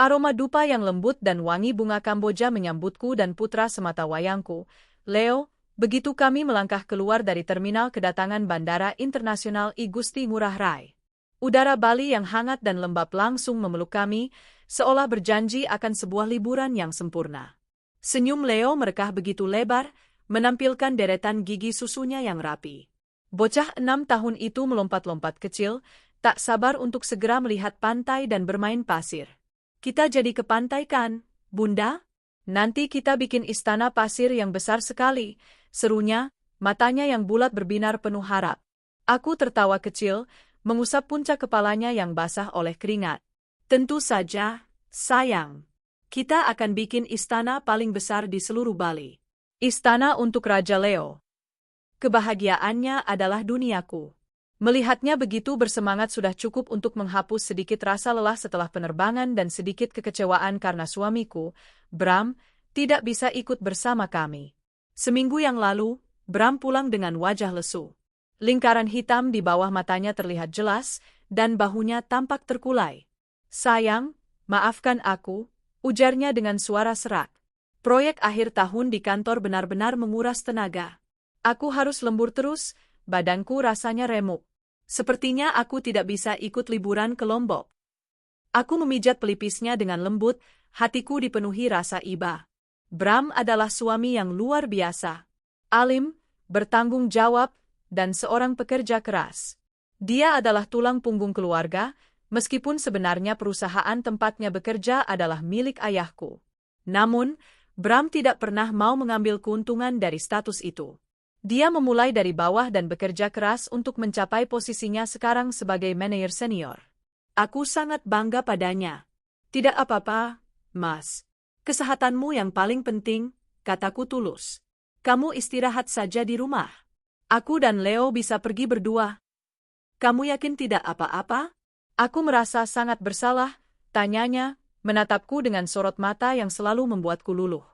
Aroma dupa yang lembut dan wangi bunga Kamboja menyambutku dan putra semata wayangku, Leo, begitu kami melangkah keluar dari terminal kedatangan Bandara Internasional I Gusti Ngurah Rai. Udara Bali yang hangat dan lembab langsung memeluk kami, seolah berjanji akan sebuah liburan yang sempurna. Senyum Leo merekah begitu lebar, menampilkan deretan gigi susunya yang rapi. Bocah 6 tahun itu melompat-lompat kecil, tak sabar untuk segera melihat pantai dan bermain pasir. Kita jadi ke pantai kan, Bunda? Nanti kita bikin istana pasir yang besar sekali, serunya, matanya yang bulat berbinar penuh harap. Aku tertawa kecil, mengusap puncak kepalanya yang basah oleh keringat. Tentu saja, sayang. Kita akan bikin istana paling besar di seluruh Bali. Istana untuk Raja Leo. Kebahagiaannya adalah duniaku. Melihatnya begitu bersemangat sudah cukup untuk menghapus sedikit rasa lelah setelah penerbangan dan sedikit kekecewaan karena suamiku, Bram, tidak bisa ikut bersama kami. Seminggu yang lalu, Bram pulang dengan wajah lesu. Lingkaran hitam di bawah matanya terlihat jelas, dan bahunya tampak terkulai. Sayang, maafkan aku, ujarnya dengan suara serak. Proyek akhir tahun di kantor benar-benar menguras tenaga. Aku harus lembur terus, badanku rasanya remuk. Sepertinya aku tidak bisa ikut liburan ke Lombok. Aku memijat pelipisnya dengan lembut, hatiku dipenuhi rasa iba. Bram adalah suami yang luar biasa. Alim, bertanggung jawab, dan seorang pekerja keras. Dia adalah tulang punggung keluarga, meskipun sebenarnya perusahaan tempatnya bekerja adalah milik ayahku. Namun, Bram tidak pernah mau mengambil keuntungan dari status itu. Dia memulai dari bawah dan bekerja keras untuk mencapai posisinya sekarang sebagai manajer senior. Aku sangat bangga padanya. Tidak apa-apa, Mas. Kesehatanmu yang paling penting, kataku tulus. Kamu istirahat saja di rumah. Aku dan Leo bisa pergi berdua. Kamu yakin tidak apa-apa? Aku merasa sangat bersalah, tanyanya, menatapku dengan sorot mata yang selalu membuatku luluh.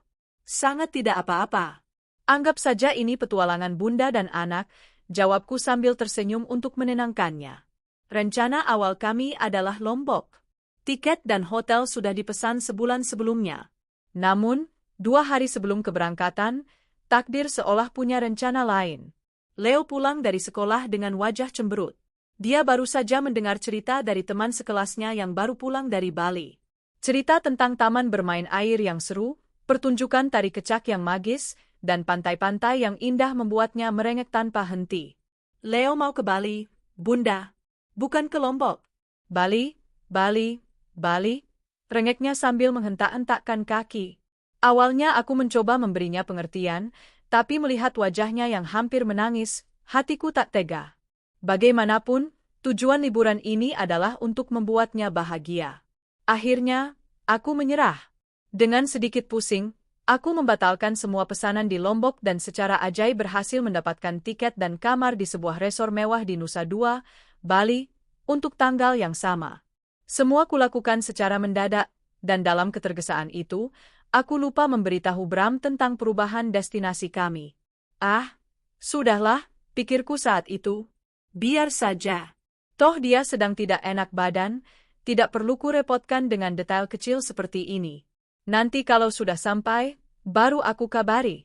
Sangat tidak apa-apa. Anggap saja ini petualangan Bunda dan anak, jawabku sambil tersenyum untuk menenangkannya. Rencana awal kami adalah Lombok. Tiket dan hotel sudah dipesan sebulan sebelumnya. Namun, 2 hari sebelum keberangkatan, takdir seolah punya rencana lain. Leo pulang dari sekolah dengan wajah cemberut. Dia baru saja mendengar cerita dari teman sekelasnya yang baru pulang dari Bali. Cerita tentang taman bermain air yang seru, pertunjukan tari kecak yang magis, dan pantai-pantai yang indah membuatnya merengek tanpa henti. Leo mau ke Bali, Bunda. Bukan ke Lombok. Bali, Bali, Bali. Rengeknya sambil menghentak-hentakkan kaki. Awalnya aku mencoba memberinya pengertian, tapi melihat wajahnya yang hampir menangis, hatiku tak tega. Bagaimanapun, tujuan liburan ini adalah untuk membuatnya bahagia. Akhirnya, aku menyerah. Dengan sedikit pusing, aku membatalkan semua pesanan di Lombok dan secara ajaib berhasil mendapatkan tiket dan kamar di sebuah resor mewah di Nusa Dua, Bali, untuk tanggal yang sama. Semua kulakukan secara mendadak, dan dalam ketergesaan itu, aku lupa memberitahu Bram tentang perubahan destinasi kami. Ah, sudahlah, pikirku saat itu. Biar saja. Toh dia sedang tidak enak badan, tidak perlu kurepotkan dengan detail kecil seperti ini. Nanti kalau sudah sampai, baru aku kabari.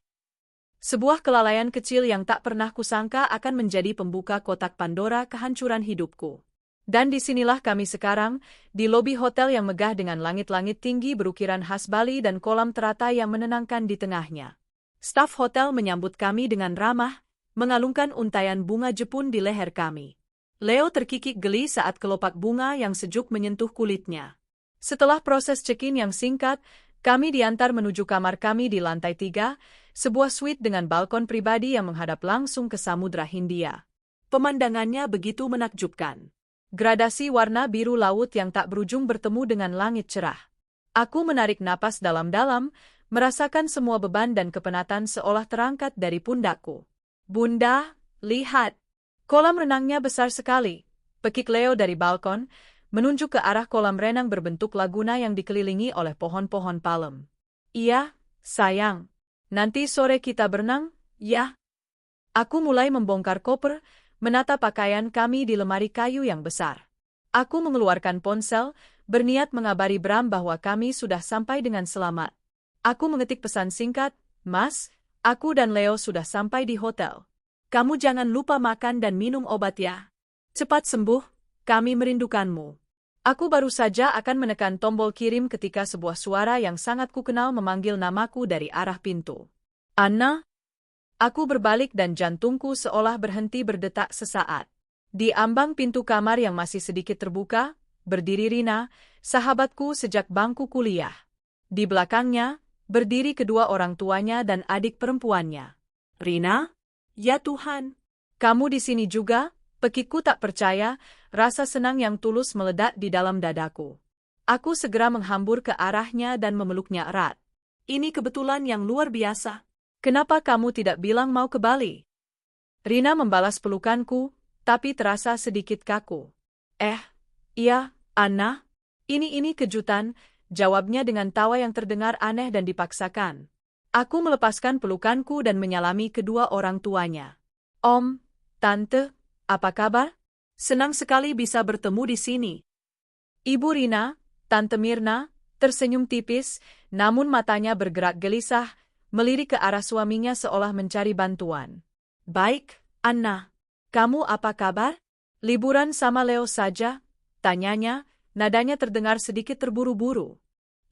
Sebuah kelalaian kecil yang tak pernah kusangka akan menjadi pembuka kotak Pandora kehancuran hidupku. Dan disinilah kami sekarang, di lobi hotel yang megah dengan langit-langit tinggi berukiran khas Bali dan kolam teratai yang menenangkan di tengahnya. Staf hotel menyambut kami dengan ramah, mengalungkan untaian bunga Jepun di leher kami. Leo terkikik geli saat kelopak bunga yang sejuk menyentuh kulitnya. Setelah proses check-in yang singkat, kami diantar menuju kamar kami di lantai 3, sebuah suite dengan balkon pribadi yang menghadap langsung ke Samudra Hindia. Pemandangannya begitu menakjubkan. Gradasi warna biru laut yang tak berujung bertemu dengan langit cerah. Aku menarik napas dalam-dalam, merasakan semua beban dan kepenatan seolah terangkat dari pundakku. Bunda, lihat. Kolam renangnya besar sekali. Pekik Leo dari balkon, menunjuk ke arah kolam renang berbentuk laguna yang dikelilingi oleh pohon-pohon palem. Iya, sayang. Nanti sore kita berenang, ya? Aku mulai membongkar koper, menata pakaian kami di lemari kayu yang besar. Aku mengeluarkan ponsel, berniat mengabari Bram bahwa kami sudah sampai dengan selamat. Aku mengetik pesan singkat, "Mas, aku dan Leo sudah sampai di hotel. Kamu jangan lupa makan dan minum obat ya. Cepat sembuh, kami merindukanmu." Aku baru saja akan menekan tombol kirim ketika sebuah suara yang sangat kukenal memanggil namaku dari arah pintu. "Anna?" Aku berbalik dan jantungku seolah berhenti berdetak sesaat. Di ambang pintu kamar yang masih sedikit terbuka, berdiri Rina, sahabatku sejak bangku kuliah. Di belakangnya, berdiri kedua orang tuanya dan adik perempuannya. "Rina? Ya Tuhan, kamu di sini juga?" Pekiku tak percaya, rasa senang yang tulus meledak di dalam dadaku. Aku segera menghambur ke arahnya dan memeluknya erat. "Ini kebetulan yang luar biasa. Kenapa kamu tidak bilang mau ke Bali?" Rina membalas pelukanku, tapi terasa sedikit kaku. Iya, Anna. Ini kejutan," jawabnya dengan tawa yang terdengar aneh dan dipaksakan. Aku melepaskan pelukanku dan menyalami kedua orang tuanya. "Om, Tante, apa kabar? Senang sekali bisa bertemu di sini." Ibu Rina, Tante Mirna, tersenyum tipis, namun matanya bergerak gelisah, melirik ke arah suaminya seolah mencari bantuan. "Baik, Anna. Kamu apa kabar? Liburan sama Leo saja?" tanyanya, nadanya terdengar sedikit terburu-buru.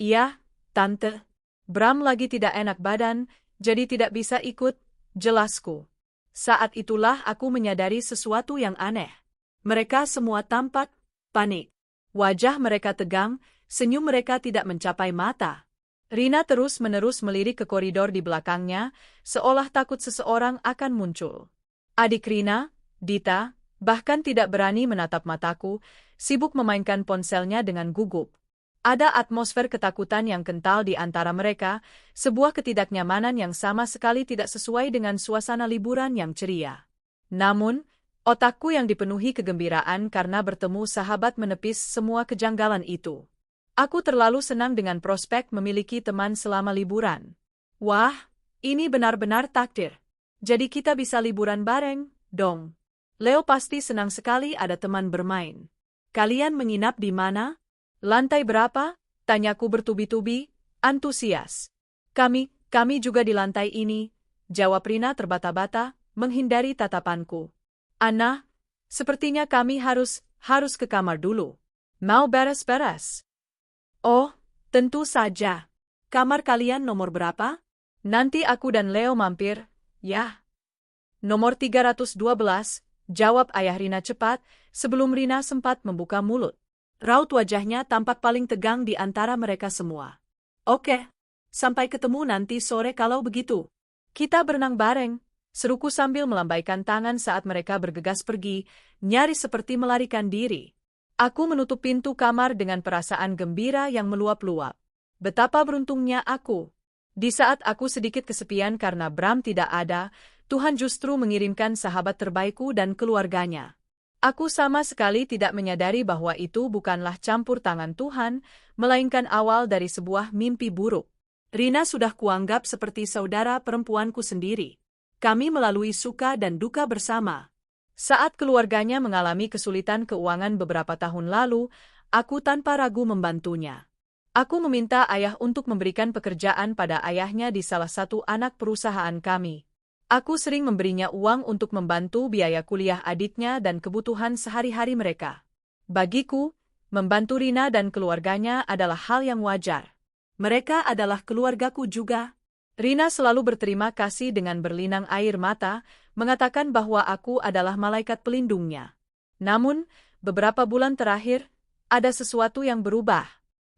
"Iya, Tante. Bram lagi tidak enak badan, jadi tidak bisa ikut," jelasku. Saat itulah aku menyadari sesuatu yang aneh. Mereka semua tampak panik. Wajah mereka tegang, senyum mereka tidak mencapai mata. Rina terus-menerus melirik ke koridor di belakangnya, seolah takut seseorang akan muncul. Adik Rina, Dita, bahkan tidak berani menatap mataku, sibuk memainkan ponselnya dengan gugup. Ada atmosfer ketakutan yang kental di antara mereka, sebuah ketidaknyamanan yang sama sekali tidak sesuai dengan suasana liburan yang ceria. Namun, otakku yang dipenuhi kegembiraan karena bertemu sahabat menepis semua kejanggalan itu. Aku terlalu senang dengan prospek memiliki teman selama liburan. Wah, ini benar-benar takdir. Jadi kita bisa liburan bareng, dong. Leo pasti senang sekali ada teman bermain. "Kalian menginap di mana? Lantai berapa?" tanyaku bertubi-tubi, antusias. Kami juga di lantai ini," jawab Rina terbata-bata, menghindari tatapanku. "Anna, sepertinya kami harus ke kamar dulu. Mau beres-beres?" "Oh, tentu saja. Kamar kalian nomor berapa?" "Nanti aku dan Leo mampir, ya." "Nomor 312, jawab ayah Rina cepat, sebelum Rina sempat membuka mulut. Raut wajahnya tampak paling tegang di antara mereka semua. "Oke, sampai ketemu nanti sore kalau begitu. Kita berenang bareng," seruku sambil melambaikan tangan saat mereka bergegas pergi, nyaris seperti melarikan diri. Aku menutup pintu kamar dengan perasaan gembira yang meluap-luap. Betapa beruntungnya aku. Di saat aku sedikit kesepian karena Bram tidak ada, Tuhan justru mengirimkan sahabat terbaikku dan keluarganya. Aku sama sekali tidak menyadari bahwa itu bukanlah campur tangan Tuhan, melainkan awal dari sebuah mimpi buruk. Rina sudah kuanggap seperti saudara perempuanku sendiri. Kami melalui suka dan duka bersama. Saat keluarganya mengalami kesulitan keuangan beberapa tahun lalu, aku tanpa ragu membantunya. Aku meminta ayah untuk memberikan pekerjaan pada ayahnya di salah satu anak perusahaan kami. Aku sering memberinya uang untuk membantu biaya kuliah adiknya dan kebutuhan sehari-hari mereka. Bagiku, membantu Rina dan keluarganya adalah hal yang wajar. Mereka adalah keluargaku juga. Rina selalu berterima kasih dengan berlinang air mata, mengatakan bahwa aku adalah malaikat pelindungnya. Namun, beberapa bulan terakhir, ada sesuatu yang berubah.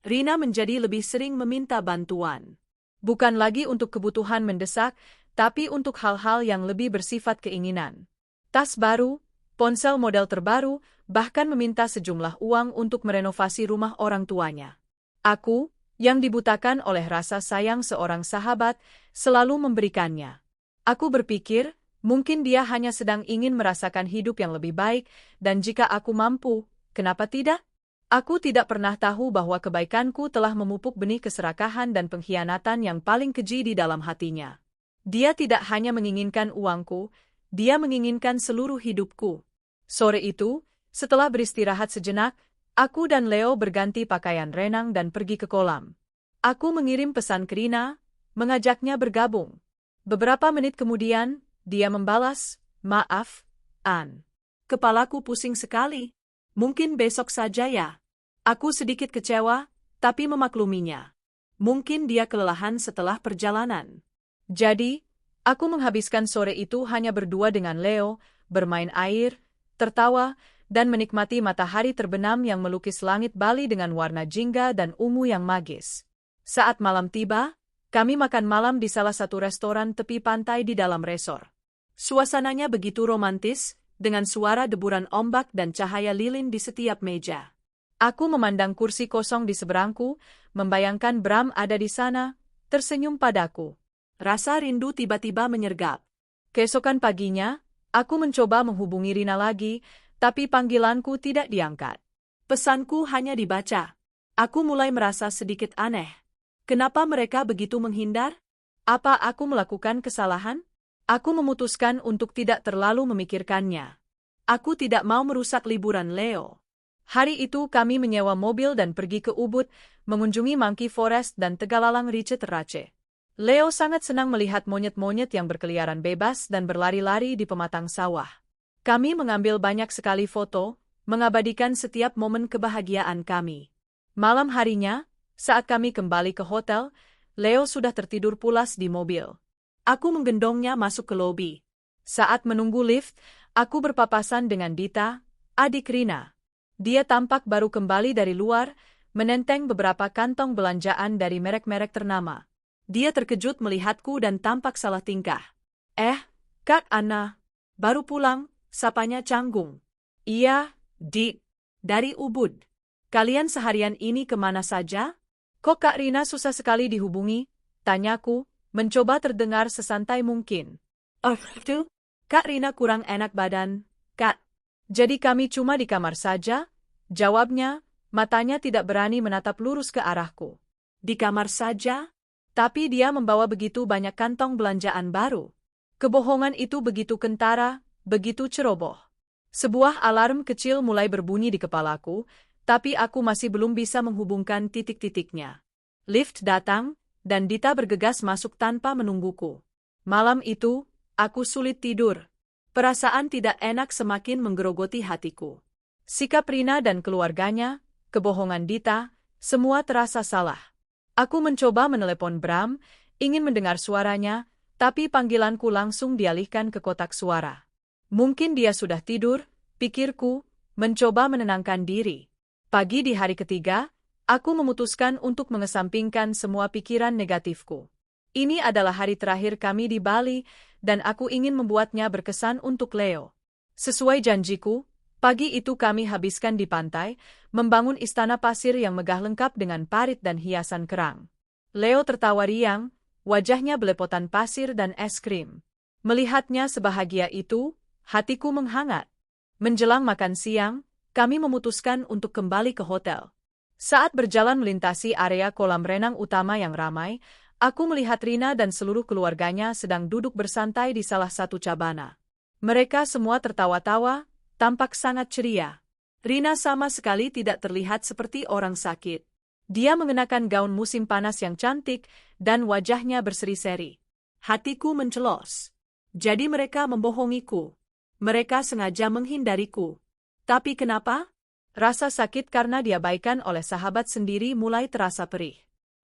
Rina menjadi lebih sering meminta bantuan. Bukan lagi untuk kebutuhan mendesak, tapi untuk hal-hal yang lebih bersifat keinginan. Tas baru, ponsel model terbaru, bahkan meminta sejumlah uang untuk merenovasi rumah orang tuanya. Aku, yang dibutakan oleh rasa sayang seorang sahabat, selalu memberikannya. Aku berpikir, mungkin dia hanya sedang ingin merasakan hidup yang lebih baik, dan jika aku mampu, kenapa tidak? Aku tidak pernah tahu bahwa kebaikanku telah memupuk benih keserakahan dan pengkhianatan yang paling keji di dalam hatinya. Dia tidak hanya menginginkan uangku, dia menginginkan seluruh hidupku. Sore itu, setelah beristirahat sejenak, Aku dan Leo berganti pakaian renang dan pergi ke kolam. Aku mengirim pesan ke Rina, mengajaknya bergabung. Beberapa menit kemudian, dia membalas, "Maaf, An. Kepalaku pusing sekali. Mungkin besok saja ya." Aku sedikit kecewa, tapi memakluminya. Mungkin dia kelelahan setelah perjalanan. Jadi, aku menghabiskan sore itu hanya berdua dengan Leo, bermain air, tertawa, dan menikmati matahari terbenam yang melukis langit Bali dengan warna jingga dan ungu yang magis. Saat malam tiba, kami makan malam di salah satu restoran tepi pantai di dalam resor. Suasananya begitu romantis, dengan suara deburan ombak dan cahaya lilin di setiap meja. Aku memandang kursi kosong di seberangku, membayangkan Bram ada di sana, tersenyum padaku. Rasa rindu tiba-tiba menyergap. Keesokan paginya, aku mencoba menghubungi Rina lagi, tapi panggilanku tidak diangkat. Pesanku hanya dibaca. Aku mulai merasa sedikit aneh. Kenapa mereka begitu menghindar? Apa aku melakukan kesalahan? Aku memutuskan untuk tidak terlalu memikirkannya. Aku tidak mau merusak liburan Leo. Hari itu kami menyewa mobil dan pergi ke Ubud, mengunjungi Monkey Forest dan Tegalalang Riche Terace. Leo sangat senang melihat monyet-monyet yang berkeliaran bebas dan berlari-lari di pematang sawah. Kami mengambil banyak sekali foto, mengabadikan setiap momen kebahagiaan kami. Malam harinya, saat kami kembali ke hotel, Leo sudah tertidur pulas di mobil. Aku menggendongnya masuk ke lobi. Saat menunggu lift, aku berpapasan dengan Dita, adik Rina. Dia tampak baru kembali dari luar, menenteng beberapa kantong belanjaan dari merek-merek ternama. Dia terkejut melihatku dan tampak salah tingkah. Kak Anna, baru pulang, sapanya canggung. Iya, Dik, dari Ubud. Kalian seharian ini kemana saja? Kok Kak Rina susah sekali dihubungi? Tanyaku, mencoba terdengar sesantai mungkin. Tuh, Kak Rina kurang enak badan, Kak. Jadi kami cuma di kamar saja? Jawabnya, matanya tidak berani menatap lurus ke arahku. Di kamar saja? Tapi dia membawa begitu banyak kantong belanjaan baru. Kebohongan itu begitu kentara, begitu ceroboh. Sebuah alarm kecil mulai berbunyi di kepalaku, tapi aku masih belum bisa menghubungkan titik-titiknya. Lift datang, dan Dita bergegas masuk tanpa menungguku. Malam itu, aku sulit tidur. Perasaan tidak enak semakin menggerogoti hatiku. Sikap Rina dan keluarganya, kebohongan Dita, semua terasa salah. Aku mencoba menelepon Bram, ingin mendengar suaranya, tapi panggilanku langsung dialihkan ke kotak suara. Mungkin dia sudah tidur, pikirku, mencoba menenangkan diri. Pagi di hari ketiga, aku memutuskan untuk mengesampingkan semua pikiran negatifku. Ini adalah hari terakhir kami di Bali, dan aku ingin membuatnya berkesan untuk Leo. Sesuai janjiku, pagi itu kami habiskan di pantai, membangun istana pasir yang megah lengkap dengan parit dan hiasan kerang. Leo tertawa riang, wajahnya belepotan pasir dan es krim. Melihatnya sebahagia itu, hatiku menghangat. Menjelang makan siang, kami memutuskan untuk kembali ke hotel. Saat berjalan melintasi area kolam renang utama yang ramai, aku melihat Rina dan seluruh keluarganya sedang duduk bersantai di salah satu cabana. Mereka semua tertawa-tawa, tampak sangat ceria. Rina sama sekali tidak terlihat seperti orang sakit. Dia mengenakan gaun musim panas yang cantik, dan wajahnya berseri-seri. Hatiku mencelos. Jadi mereka membohongiku. Mereka sengaja menghindariku. Tapi kenapa? Rasa sakit karena diabaikan oleh sahabat sendiri mulai terasa perih.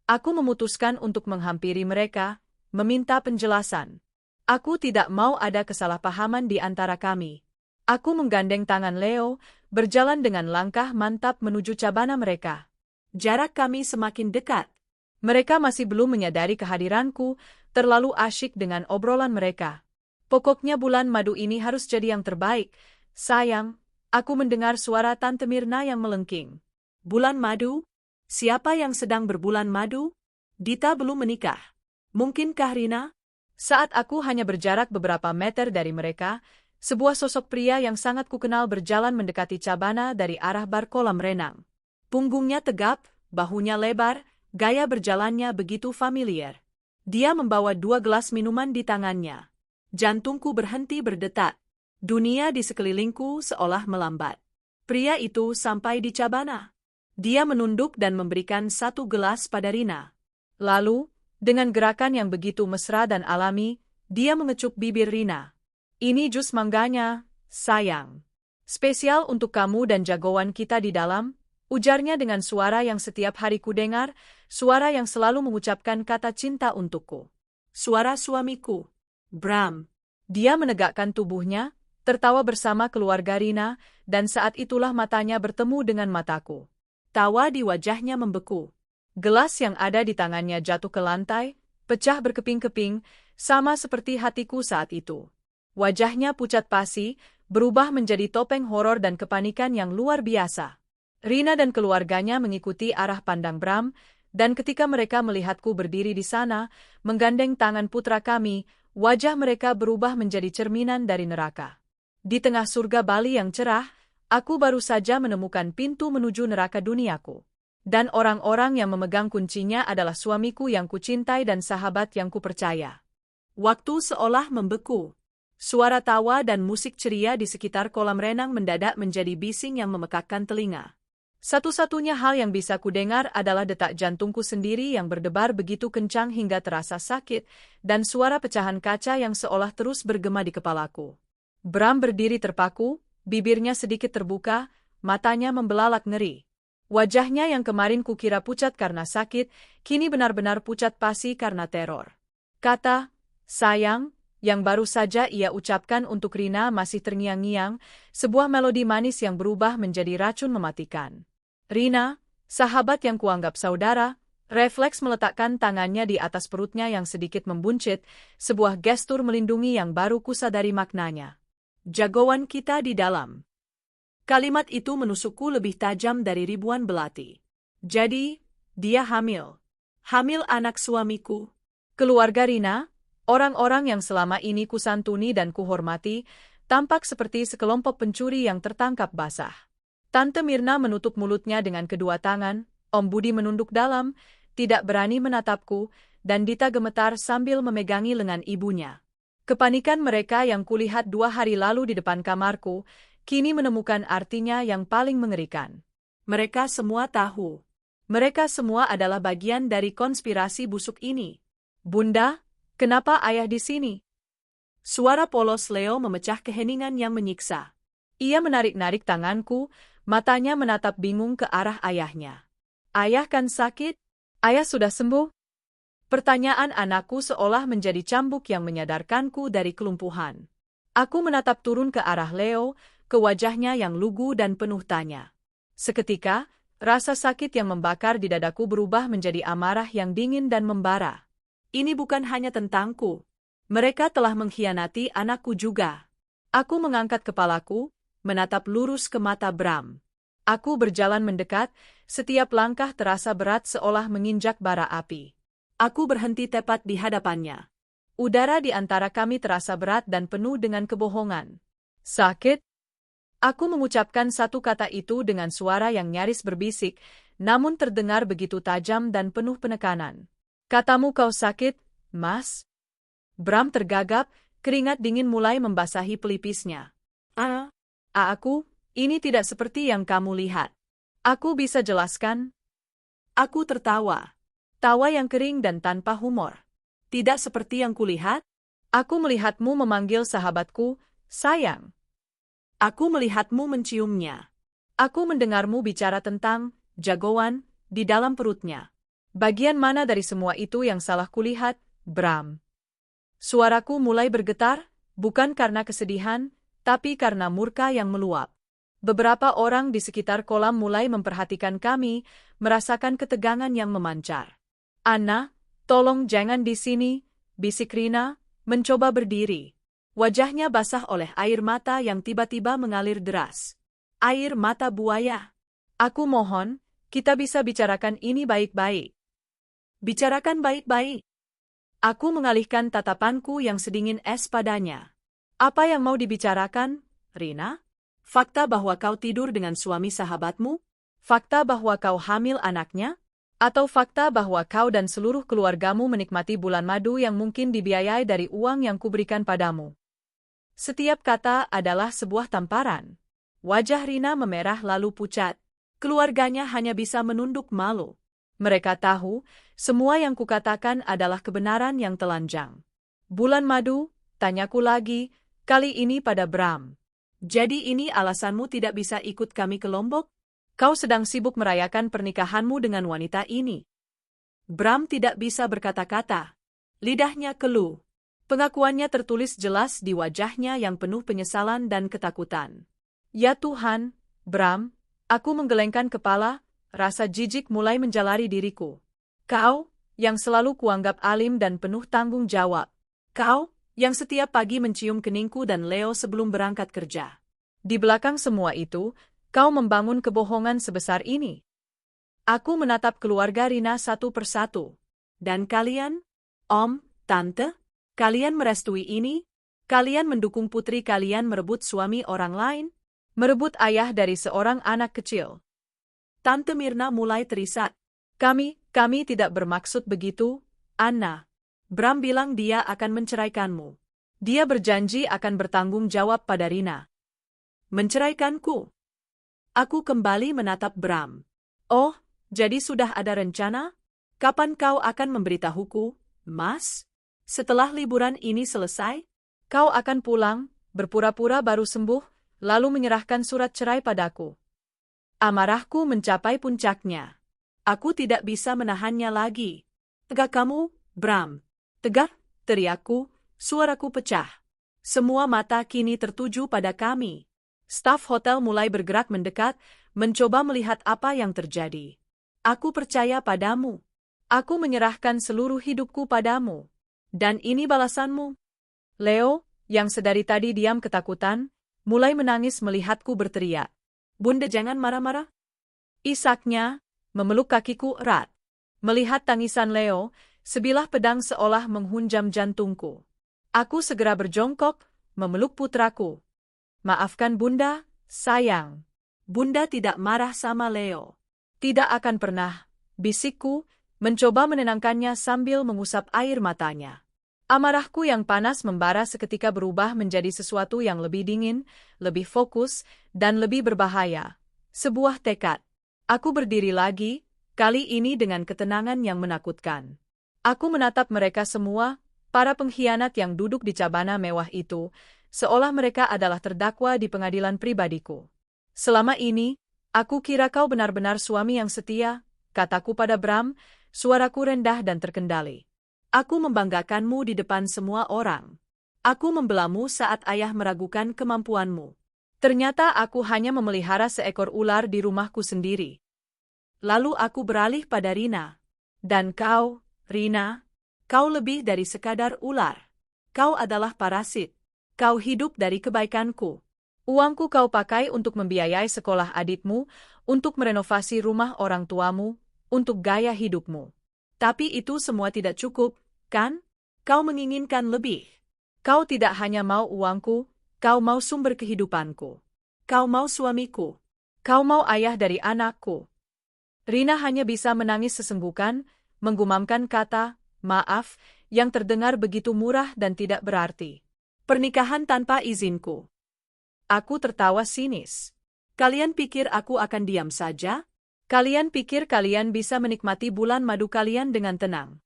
Aku memutuskan untuk menghampiri mereka, meminta penjelasan. Aku tidak mau ada kesalahpahaman di antara kami. Aku menggandeng tangan Leo, berjalan dengan langkah mantap menuju cabana mereka. Jarak kami semakin dekat. Mereka masih belum menyadari kehadiranku, terlalu asyik dengan obrolan mereka. Pokoknya bulan madu ini harus jadi yang terbaik. Sayang, aku mendengar suara Tante Mirna yang melengking. Bulan madu? Siapa yang sedang berbulan madu? Dita belum menikah. Mungkinkah Rina? Saat aku hanya berjarak beberapa meter dari mereka, sebuah sosok pria yang sangat kukenal berjalan mendekati cabana dari arah bar kolam renang. Punggungnya tegap, bahunya lebar, gaya berjalannya begitu familiar. Dia membawa 2 gelas minuman di tangannya. Jantungku berhenti berdetak. Dunia di sekelilingku seolah melambat. Pria itu sampai di cabana. Dia menunduk dan memberikan satu gelas pada Rina. Lalu, dengan gerakan yang begitu mesra dan alami, dia mengecup bibir Rina. Ini jus mangganya, sayang. Spesial untuk kamu dan jagoan kita di dalam, ujarnya dengan suara yang setiap hari ku dengar, suara yang selalu mengucapkan kata cinta untukku. Suara suamiku. Bram. Dia menegakkan tubuhnya, tertawa bersama keluarga Rina, dan saat itulah matanya bertemu dengan mataku. Tawa di wajahnya membeku. Gelas yang ada di tangannya jatuh ke lantai, pecah berkeping-keping, sama seperti hatiku saat itu. Wajahnya pucat pasi, berubah menjadi topeng horor dan kepanikan yang luar biasa. Rina dan keluarganya mengikuti arah pandang Bram, dan ketika mereka melihatku berdiri di sana, menggandeng tangan putra kami, wajah mereka berubah menjadi cerminan dari neraka. Di tengah surga Bali yang cerah, aku baru saja menemukan pintu menuju neraka duniaku. Dan orang-orang yang memegang kuncinya adalah suamiku yang kucintai dan sahabat yang kupercaya. Waktu seolah membeku. Suara tawa dan musik ceria di sekitar kolam renang mendadak menjadi bising yang memekakkan telinga. Satu-satunya hal yang bisa kudengar adalah detak jantungku sendiri yang berdebar begitu kencang hingga terasa sakit, dan suara pecahan kaca yang seolah terus bergema di kepalaku. Bram berdiri terpaku, bibirnya sedikit terbuka, matanya membelalak ngeri. Wajahnya yang kemarin kukira pucat karena sakit, kini benar-benar pucat pasi karena teror. Kata, sayang, yang baru saja ia ucapkan untuk Rina masih terngiang-ngiang, sebuah melodi manis yang berubah menjadi racun mematikan. Rina, sahabat yang kuanggap saudara, refleks meletakkan tangannya di atas perutnya yang sedikit membuncit, sebuah gestur melindungi yang baru kusadari maknanya. Jagoan kita di dalam. Kalimat itu menusukku lebih tajam dari ribuan belati. Jadi, dia hamil. Hamil anak suamiku. Keluarga Rina, orang-orang yang selama ini kusantuni dan kuhormati, tampak seperti sekelompok pencuri yang tertangkap basah. Tante Mirna menutup mulutnya dengan kedua tangan, Om Budi menunduk dalam, tidak berani menatapku, dan Dita gemetar sambil memegangi lengan ibunya. Kepanikan mereka yang kulihat 2 hari lalu di depan kamarku, kini menemukan artinya yang paling mengerikan. Mereka semua tahu. Mereka semua adalah bagian dari konspirasi busuk ini. Bunda, kenapa ayah di sini? Suara polos Leo memecah keheningan yang menyiksa. Ia menarik-narik tanganku, matanya menatap bingung ke arah ayahnya. Ayah kan sakit? Ayah sudah sembuh? Pertanyaan anakku seolah menjadi cambuk yang menyadarkanku dari kelumpuhan. Aku menatap turun ke arah Leo, ke wajahnya yang lugu dan penuh tanya. Seketika, rasa sakit yang membakar di dadaku berubah menjadi amarah yang dingin dan membara. Ini bukan hanya tentangku. Mereka telah mengkhianati anakku juga. Aku mengangkat kepalaku, menatap lurus ke mata Bram. Aku berjalan mendekat, setiap langkah terasa berat seolah menginjak bara api. Aku berhenti tepat di hadapannya. Udara di antara kami terasa berat dan penuh dengan kebohongan. Sakit? Aku mengucapkan satu kata itu dengan suara yang nyaris berbisik, namun terdengar begitu tajam dan penuh penekanan. Katamu kau sakit, Mas? Bram tergagap, keringat dingin mulai membasahi pelipisnya. Aku, ini tidak seperti yang kamu lihat. Aku bisa jelaskan? Aku tertawa. Tawa yang kering dan tanpa humor. Tidak seperti yang kulihat? Aku melihatmu memanggil sahabatku, sayang. Aku melihatmu menciumnya. Aku mendengarmu bicara tentang jagoan di dalam perutnya. Bagian mana dari semua itu yang salah kulihat, Bram? Suaraku mulai bergetar, bukan karena kesedihan, tapi karena murka yang meluap. Beberapa orang di sekitar kolam mulai memperhatikan kami, merasakan ketegangan yang memancar. Anna, tolong jangan di sini, bisik Rina, mencoba berdiri. Wajahnya basah oleh air mata yang tiba-tiba mengalir deras. Air mata buaya. Aku mohon, kita bisa bicarakan ini baik-baik. Bicarakan baik-baik. Aku mengalihkan tatapanku yang sedingin es padanya. Apa yang mau dibicarakan, Rina? Fakta bahwa kau tidur dengan suami sahabatmu? Fakta bahwa kau hamil anaknya? Atau fakta bahwa kau dan seluruh keluargamu menikmati bulan madu yang mungkin dibiayai dari uang yang kuberikan padamu? Setiap kata adalah sebuah tamparan. Wajah Rina memerah lalu pucat. Keluarganya hanya bisa menunduk malu. Mereka tahu, semua yang kukatakan adalah kebenaran yang telanjang. Bulan madu, tanyaku lagi, kali ini pada Bram. Jadi ini alasanmu tidak bisa ikut kami ke Lombok? Kau sedang sibuk merayakan pernikahanmu dengan wanita ini. Bram tidak bisa berkata-kata. Lidahnya keluh. Pengakuannya tertulis jelas di wajahnya yang penuh penyesalan dan ketakutan. Ya Tuhan, Bram, aku menggelengkan kepala, rasa jijik mulai menjalari diriku. Kau, yang selalu kuanggap alim dan penuh tanggung jawab. Kau, yang setiap pagi mencium keningku dan Leo sebelum berangkat kerja. Di belakang semua itu, kau membangun kebohongan sebesar ini. Aku menatap keluarga Rina satu persatu. Dan kalian, Om, Tante, kalian merestui ini? Kalian mendukung putri kalian merebut suami orang lain? Merebut ayah dari seorang anak kecil? Tante Mirna mulai terisak. Kami tidak bermaksud begitu, Anna. Bram bilang dia akan menceraikanmu. Dia berjanji akan bertanggung jawab pada Rina. Menceraikanku? Aku kembali menatap Bram. Oh, jadi sudah ada rencana? Kapan kau akan memberitahuku, Mas? Setelah liburan ini selesai, kau akan pulang, berpura-pura baru sembuh, lalu menyerahkan surat cerai padaku. Amarahku mencapai puncaknya. Aku tidak bisa menahannya lagi. Tegak kamu, Bram. Tegak, teriakku, suaraku pecah. Semua mata kini tertuju pada kami. Staf hotel mulai bergerak mendekat, mencoba melihat apa yang terjadi. Aku percaya padamu. Aku menyerahkan seluruh hidupku padamu. Dan ini balasanmu. Leo, yang sedari tadi diam ketakutan, mulai menangis melihatku berteriak. Bunda jangan marah-marah. Isaknya, memeluk kakiku erat. Melihat tangisan Leo, sebilah pedang seolah menghunjam jantungku. Aku segera berjongkok, memeluk putraku. Maafkan Bunda, sayang. Bunda tidak marah sama Leo. Tidak akan pernah, bisikku, mencoba menenangkannya sambil mengusap air matanya. Amarahku yang panas membara seketika berubah menjadi sesuatu yang lebih dingin, lebih fokus, dan lebih berbahaya. Sebuah tekad. Aku berdiri lagi, kali ini dengan ketenangan yang menakutkan. Aku menatap mereka semua, para pengkhianat yang duduk di cabana mewah itu, seolah mereka adalah terdakwa di pengadilan pribadiku. Selama ini, aku kira kau benar-benar suami yang setia, kataku pada Bram, suaraku rendah dan terkendali. Aku membanggakanmu di depan semua orang. Aku membelamu saat ayah meragukan kemampuanmu. Ternyata aku hanya memelihara seekor ular di rumahku sendiri. Lalu aku beralih pada Rina. Dan kau, Rina, kau lebih dari sekadar ular. Kau adalah parasit. Kau hidup dari kebaikanku. Uangku kau pakai untuk membiayai sekolah adikmu, untuk merenovasi rumah orang tuamu, untuk gaya hidupmu. Tapi itu semua tidak cukup, kan? Kau menginginkan lebih. Kau tidak hanya mau uangku, kau mau sumber kehidupanku. Kau mau suamiku. Kau mau ayah dari anakku. Rina hanya bisa menangis sesenggukan, menggumamkan kata, maaf, yang terdengar begitu murah dan tidak berarti. Pernikahan tanpa izinku. Aku tertawa sinis. Kalian pikir aku akan diam saja? Kalian pikir kalian bisa menikmati bulan madu kalian dengan tenang.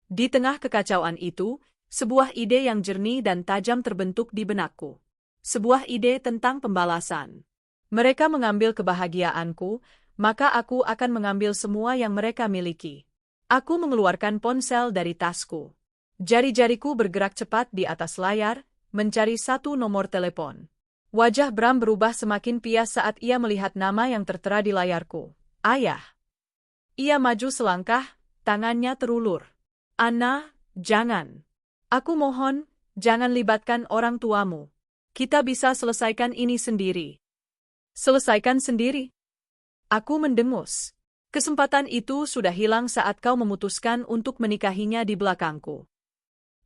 Di tengah kekacauan itu, sebuah ide yang jernih dan tajam terbentuk di benakku. Sebuah ide tentang pembalasan. Mereka mengambil kebahagiaanku, maka aku akan mengambil semua yang mereka miliki. Aku mengeluarkan ponsel dari tasku. Jari-jariku bergerak cepat di atas layar, mencari satu nomor telepon. Wajah Bram berubah semakin pias saat ia melihat nama yang tertera di layarku. Ayah. Ia maju selangkah, tangannya terulur. Anna, jangan. Aku mohon, jangan libatkan orang tuamu. Kita bisa selesaikan ini sendiri. Selesaikan sendiri? Aku mendengus. Kesempatan itu sudah hilang saat kau memutuskan untuk menikahinya di belakangku.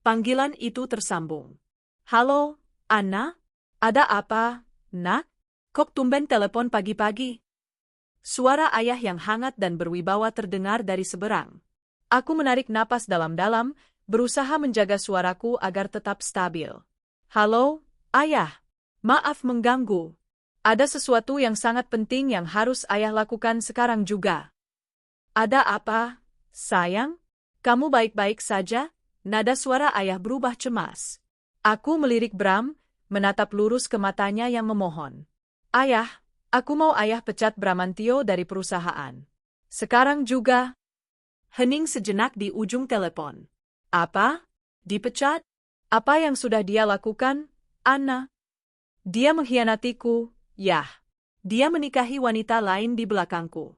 Panggilan itu tersambung. Halo, Anna? Ada apa, nak? Kok tumben telepon pagi-pagi? Suara ayah yang hangat dan berwibawa terdengar dari seberang. Aku menarik napas dalam-dalam, berusaha menjaga suaraku agar tetap stabil. Halo, ayah. Maaf mengganggu. Ada sesuatu yang sangat penting yang harus ayah lakukan sekarang juga. Ada apa, sayang? Kamu baik-baik saja? Nada suara ayah berubah cemas. Aku melirik Bram, menatap lurus ke matanya yang memohon. Ayah, aku mau ayah pecat Bramantio dari perusahaan. Sekarang juga. Hening sejenak di ujung telepon. Apa? Dipecat? Apa yang sudah dia lakukan, Anna? Dia mengkhianatiku, yah. Dia menikahi wanita lain di belakangku.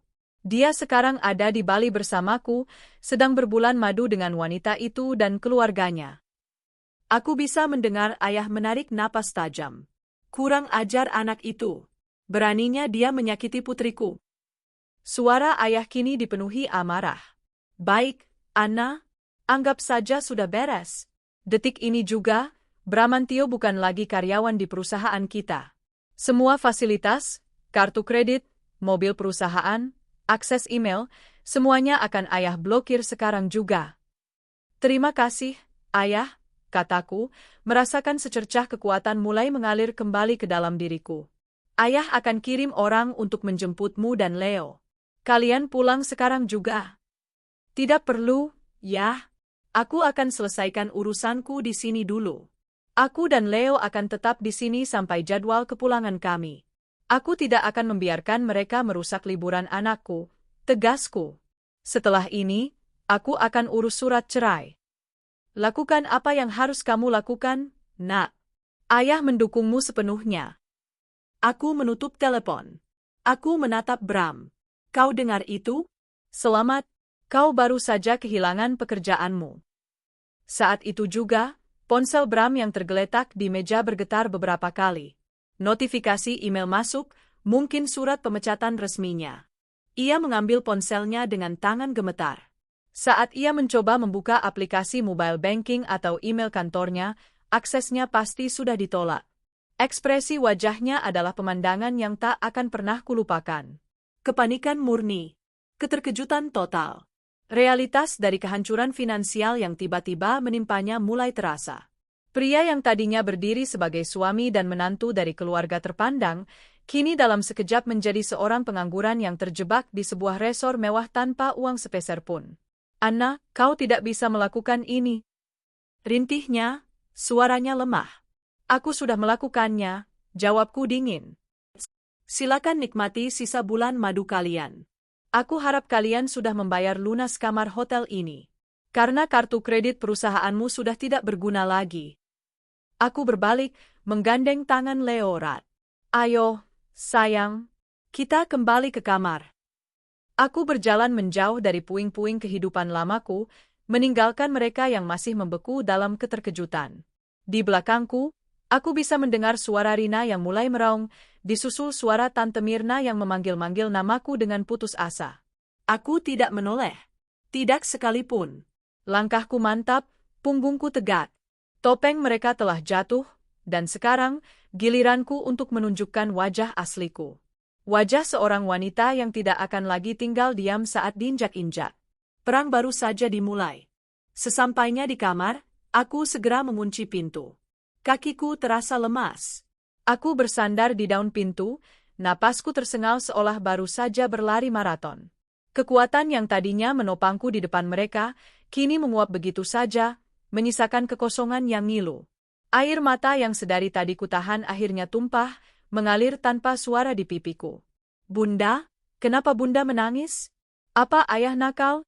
Dia sekarang ada di Bali bersamaku, sedang berbulan madu dengan wanita itu dan keluarganya. Aku bisa mendengar ayah menarik napas tajam. Kurang ajar anak itu. Beraninya dia menyakiti putriku. Suara ayah kini dipenuhi amarah. Baik, Anna, anggap saja sudah beres. Detik ini juga, Bramantio bukan lagi karyawan di perusahaan kita. Semua fasilitas, kartu kredit, mobil perusahaan, akses email, semuanya akan ayah blokir sekarang juga. Terima kasih, ayah, kataku, merasakan secercah kekuatan mulai mengalir kembali ke dalam diriku. Ayah akan kirim orang untuk menjemputmu dan Leo. Kalian pulang sekarang juga. Tidak perlu, ya. Aku akan selesaikan urusanku di sini dulu. Aku dan Leo akan tetap di sini sampai jadwal kepulangan kami. Aku tidak akan membiarkan mereka merusak liburan anakku, tegasku. Setelah ini, aku akan urus surat cerai. Lakukan apa yang harus kamu lakukan, Nak. Ayah mendukungmu sepenuhnya. Aku menutup telepon. Aku menatap Bram. Kau dengar itu? Selamat, kau baru saja kehilangan pekerjaanmu. Saat itu juga, ponsel Bram yang tergeletak di meja bergetar beberapa kali. Notifikasi email masuk, mungkin surat pemecatan resminya. Ia mengambil ponselnya dengan tangan gemetar. Saat ia mencoba membuka aplikasi mobile banking atau email kantornya, aksesnya pasti sudah ditolak. Ekspresi wajahnya adalah pemandangan yang tak akan pernah kulupakan. Kepanikan murni. Keterkejutan total. Realitas dari kehancuran finansial yang tiba-tiba menimpanya mulai terasa. Pria yang tadinya berdiri sebagai suami dan menantu dari keluarga terpandang, kini dalam sekejap menjadi seorang pengangguran yang terjebak di sebuah resor mewah tanpa uang sepeser pun. Anna, kau tidak bisa melakukan ini. Rintihnya, suaranya lemah. Aku sudah melakukannya, jawabku dingin. Silakan nikmati sisa bulan madu kalian. Aku harap kalian sudah membayar lunas kamar hotel ini. Karena kartu kredit perusahaanmu sudah tidak berguna lagi. Aku berbalik, menggandeng tangan Leorat. Ayo, sayang, kita kembali ke kamar. Aku berjalan menjauh dari puing-puing kehidupan lamaku, meninggalkan mereka yang masih membeku dalam keterkejutan. Di belakangku, aku bisa mendengar suara Rina yang mulai meraung, disusul suara Tante Mirna yang memanggil-manggil namaku dengan putus asa. Aku tidak menoleh. Tidak sekalipun. Langkahku mantap, punggungku tegak. Topeng mereka telah jatuh, dan sekarang, giliranku untuk menunjukkan wajah asliku. Wajah seorang wanita yang tidak akan lagi tinggal diam saat diinjak-injak. Perang baru saja dimulai. Sesampainya di kamar, aku segera mengunci pintu. Kakiku terasa lemas. Aku bersandar di daun pintu, napasku tersengal seolah baru saja berlari maraton. Kekuatan yang tadinya menopangku di depan mereka, kini menguap begitu saja, menyisakan kekosongan yang ngilu. Air mata yang sedari tadi kutahan akhirnya tumpah, mengalir tanpa suara di pipiku. Bunda, kenapa Bunda menangis? Apa ayah nakal?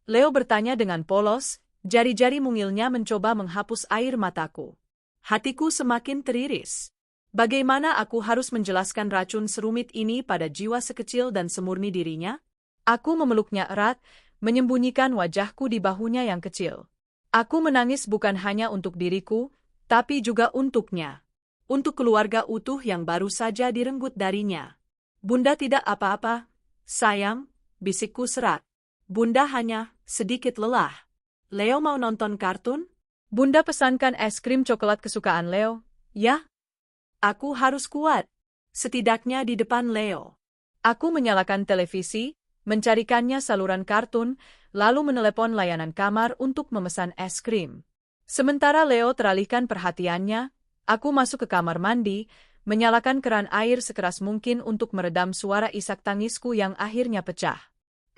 Leo bertanya dengan polos, jari-jari mungilnya mencoba menghapus air mataku. Hatiku semakin teriris. Bagaimana aku harus menjelaskan racun serumit ini pada jiwa sekecil dan semurni dirinya? Aku memeluknya erat, menyembunyikan wajahku di bahunya yang kecil. Aku menangis bukan hanya untuk diriku, tapi juga untuknya. Untuk keluarga utuh yang baru saja direnggut darinya. Bunda tidak apa-apa, sayang, bisikku serak. Bunda hanya sedikit lelah. Leo mau nonton kartun? Bunda pesankan es krim coklat kesukaan Leo, ya? Aku harus kuat. Setidaknya di depan Leo. Aku menyalakan televisi, mencarikannya saluran kartun, lalu menelepon layanan kamar untuk memesan es krim. Sementara Leo teralihkan perhatiannya, aku masuk ke kamar mandi, menyalakan keran air sekeras mungkin untuk meredam suara isak tangisku yang akhirnya pecah.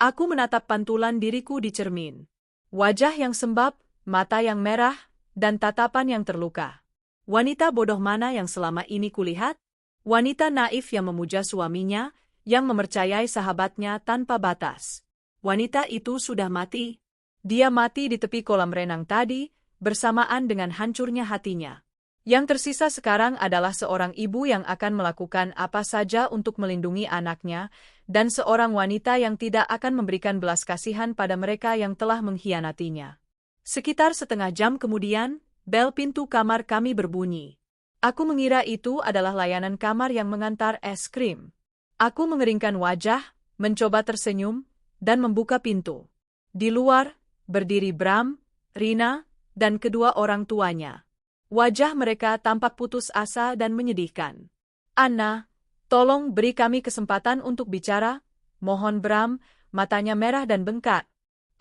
Aku menatap pantulan diriku di cermin. Wajah yang sembab, mata yang merah, dan tatapan yang terluka. Wanita bodoh mana yang selama ini kulihat? Wanita naif yang memuja suaminya, yang mempercayai sahabatnya tanpa batas. Wanita itu sudah mati. Dia mati di tepi kolam renang tadi, bersamaan dengan hancurnya hatinya. Yang tersisa sekarang adalah seorang ibu yang akan melakukan apa saja untuk melindungi anaknya, dan seorang wanita yang tidak akan memberikan belas kasihan pada mereka yang telah mengkhianatinya. Sekitar setengah jam kemudian, bel pintu kamar kami berbunyi. Aku mengira itu adalah layanan kamar yang mengantar es krim. Aku mengeringkan wajah, mencoba tersenyum, dan membuka pintu. Di luar, berdiri Bram, Rina, dan kedua orang tuanya. Wajah mereka tampak putus asa dan menyedihkan. "Anna, tolong beri kami kesempatan untuk bicara," mohon Bram, matanya merah dan bengkak.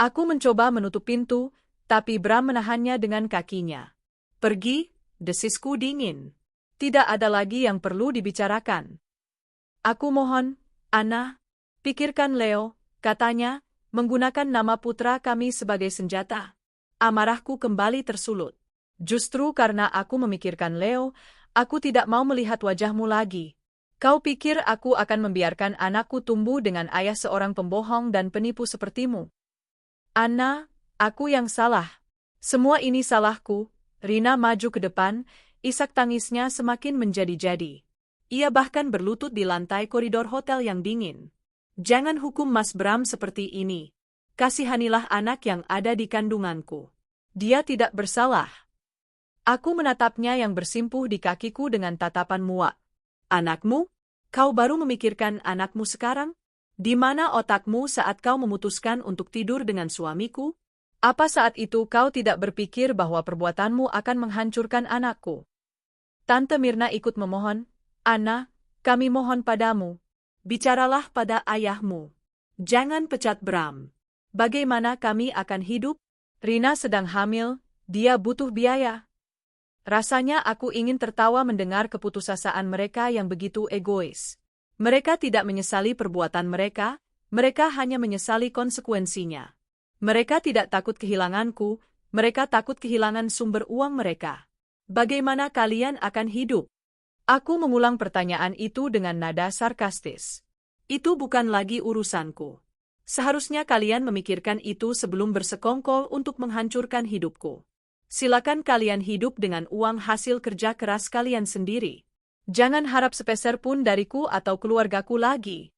Aku mencoba menutup pintu, tapi Bram menahannya dengan kakinya. "Pergi," desisku dingin. "Tidak ada lagi yang perlu dibicarakan." "Aku mohon, Anna, pikirkan Leo," katanya, menggunakan nama putra kami sebagai senjata. Amarahku kembali tersulut. Justru karena aku memikirkan Leo, aku tidak mau melihat wajahmu lagi. Kau pikir aku akan membiarkan anakku tumbuh dengan ayah seorang pembohong dan penipu sepertimu? Anna, aku yang salah. Semua ini salahku. Rina maju ke depan, isak tangisnya semakin menjadi-jadi. Ia bahkan berlutut di lantai koridor hotel yang dingin. "Jangan hukum Mas Bram seperti ini. Kasihanilah anak yang ada di kandunganku. Dia tidak bersalah." Aku menatapnya yang bersimpuh di kakiku dengan tatapan muak. "Anakmu? Kau baru memikirkan anakmu sekarang? Di mana otakmu saat kau memutuskan untuk tidur dengan suamiku? Apa saat itu kau tidak berpikir bahwa perbuatanmu akan menghancurkan anakku?" Tante Mirna ikut memohon, "Anna, kami mohon padamu. Bicaralah pada ayahmu. Jangan pecat Bram. Bagaimana kami akan hidup? Rina sedang hamil, dia butuh biaya." Rasanya aku ingin tertawa mendengar keputusasaan mereka yang begitu egois. Mereka tidak menyesali perbuatan mereka hanya menyesali konsekuensinya. Mereka tidak takut kehilanganku, mereka takut kehilangan sumber uang mereka. "Bagaimana kalian akan hidup?" Aku mengulang pertanyaan itu dengan nada sarkastis. "Itu bukan lagi urusanku. Seharusnya kalian memikirkan itu sebelum bersekongkol untuk menghancurkan hidupku. Silakan kalian hidup dengan uang hasil kerja keras kalian sendiri. Jangan harap sepeser pun dariku atau keluargaku lagi."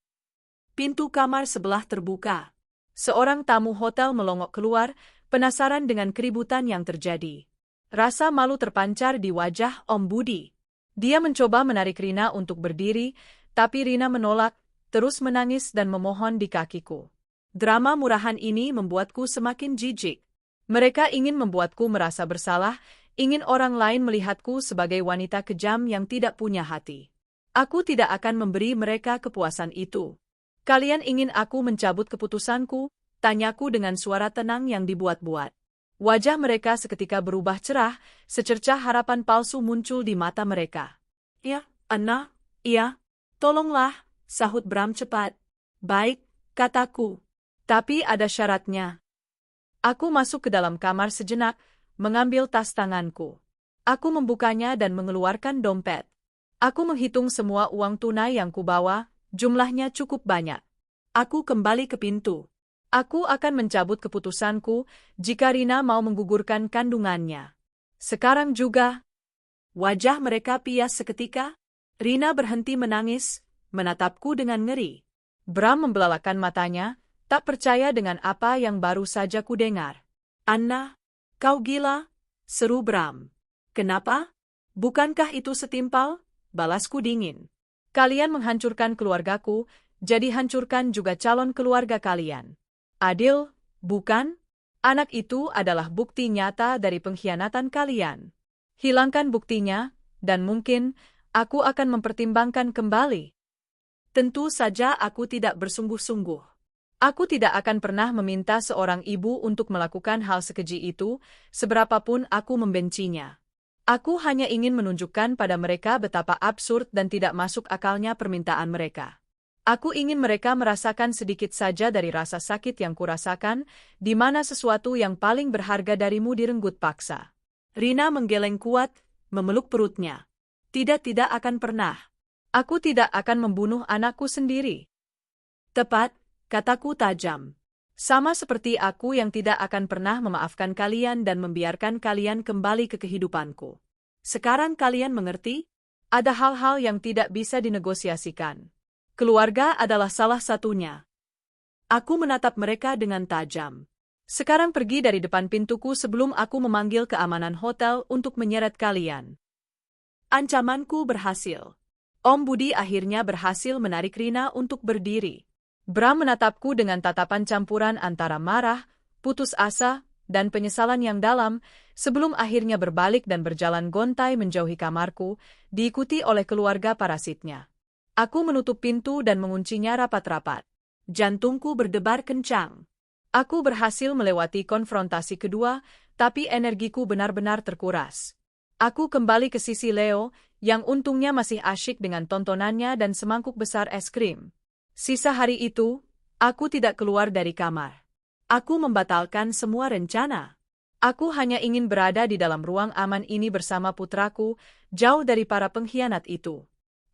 Pintu kamar sebelah terbuka. Seorang tamu hotel melongok keluar, penasaran dengan keributan yang terjadi. Rasa malu terpancar di wajah Om Budi. Dia mencoba menarik Rina untuk berdiri, tapi Rina menolak, terus menangis dan memohon di kakiku. Drama murahan ini membuatku semakin jijik. Mereka ingin membuatku merasa bersalah, ingin orang lain melihatku sebagai wanita kejam yang tidak punya hati. Aku tidak akan memberi mereka kepuasan itu. "Kalian ingin aku mencabut keputusanku?" tanyaku dengan suara tenang yang dibuat-buat. Wajah mereka seketika berubah cerah, secercah harapan palsu muncul di mata mereka. "Ya, Anna, iya. Tolonglah," sahut Bram cepat. "Baik," kataku. "Tapi ada syaratnya." Aku masuk ke dalam kamar sejenak, mengambil tas tanganku. Aku membukanya dan mengeluarkan dompet. Aku menghitung semua uang tunai yang kubawa, jumlahnya cukup banyak. Aku kembali ke pintu. Aku akan mencabut keputusanku jika Rina mau menggugurkan kandungannya. Sekarang juga. Wajah mereka pias seketika. Rina berhenti menangis, menatapku dengan ngeri. Bram membelalakan matanya, tak percaya dengan apa yang baru saja kudengar. "Anna, kau gila?" seru Bram. "Kenapa? Bukankah itu setimpal?" balasku dingin. "Kalian menghancurkan keluargaku, jadi hancurkan juga calon keluarga kalian. Adil, bukan? Anak itu adalah bukti nyata dari pengkhianatan kalian. Hilangkan buktinya, dan mungkin aku akan mempertimbangkan kembali." Tentu saja aku tidak bersungguh-sungguh. Aku tidak akan pernah meminta seorang ibu untuk melakukan hal sekeji itu, seberapapun aku membencinya. Aku hanya ingin menunjukkan pada mereka betapa absurd dan tidak masuk akalnya permintaan mereka. Aku ingin mereka merasakan sedikit saja dari rasa sakit yang kurasakan, di mana sesuatu yang paling berharga darimu direnggut paksa. Rina menggeleng kuat, memeluk perutnya. Tidak akan pernah. Aku tidak akan membunuh anakku sendiri. Tepat, kataku tajam. Sama seperti aku yang tidak akan pernah memaafkan kalian dan membiarkan kalian kembali ke kehidupanku. Sekarang kalian mengerti? Ada hal-hal yang tidak bisa dinegosiasikan. Keluarga adalah salah satunya. Aku menatap mereka dengan tajam. Sekarang pergi dari depan pintuku sebelum aku memanggil keamanan hotel untuk menyeret kalian. Ancamanku berhasil. Om Budi akhirnya berhasil menarik Rina untuk berdiri. Bram menatapku dengan tatapan campuran antara marah, putus asa, dan penyesalan yang dalam, sebelum akhirnya berbalik dan berjalan gontai menjauhi kamarku, diikuti oleh keluarga parasitnya. Aku menutup pintu dan menguncinya rapat-rapat. Jantungku berdebar kencang. Aku berhasil melewati konfrontasi kedua, tapi energiku benar-benar terkuras. Aku kembali ke sisi Leo, yang untungnya masih asyik dengan tontonannya dan semangkuk besar es krim. Sisa hari itu, aku tidak keluar dari kamar. Aku membatalkan semua rencana. Aku hanya ingin berada di dalam ruang aman ini bersama putraku, jauh dari para pengkhianat itu.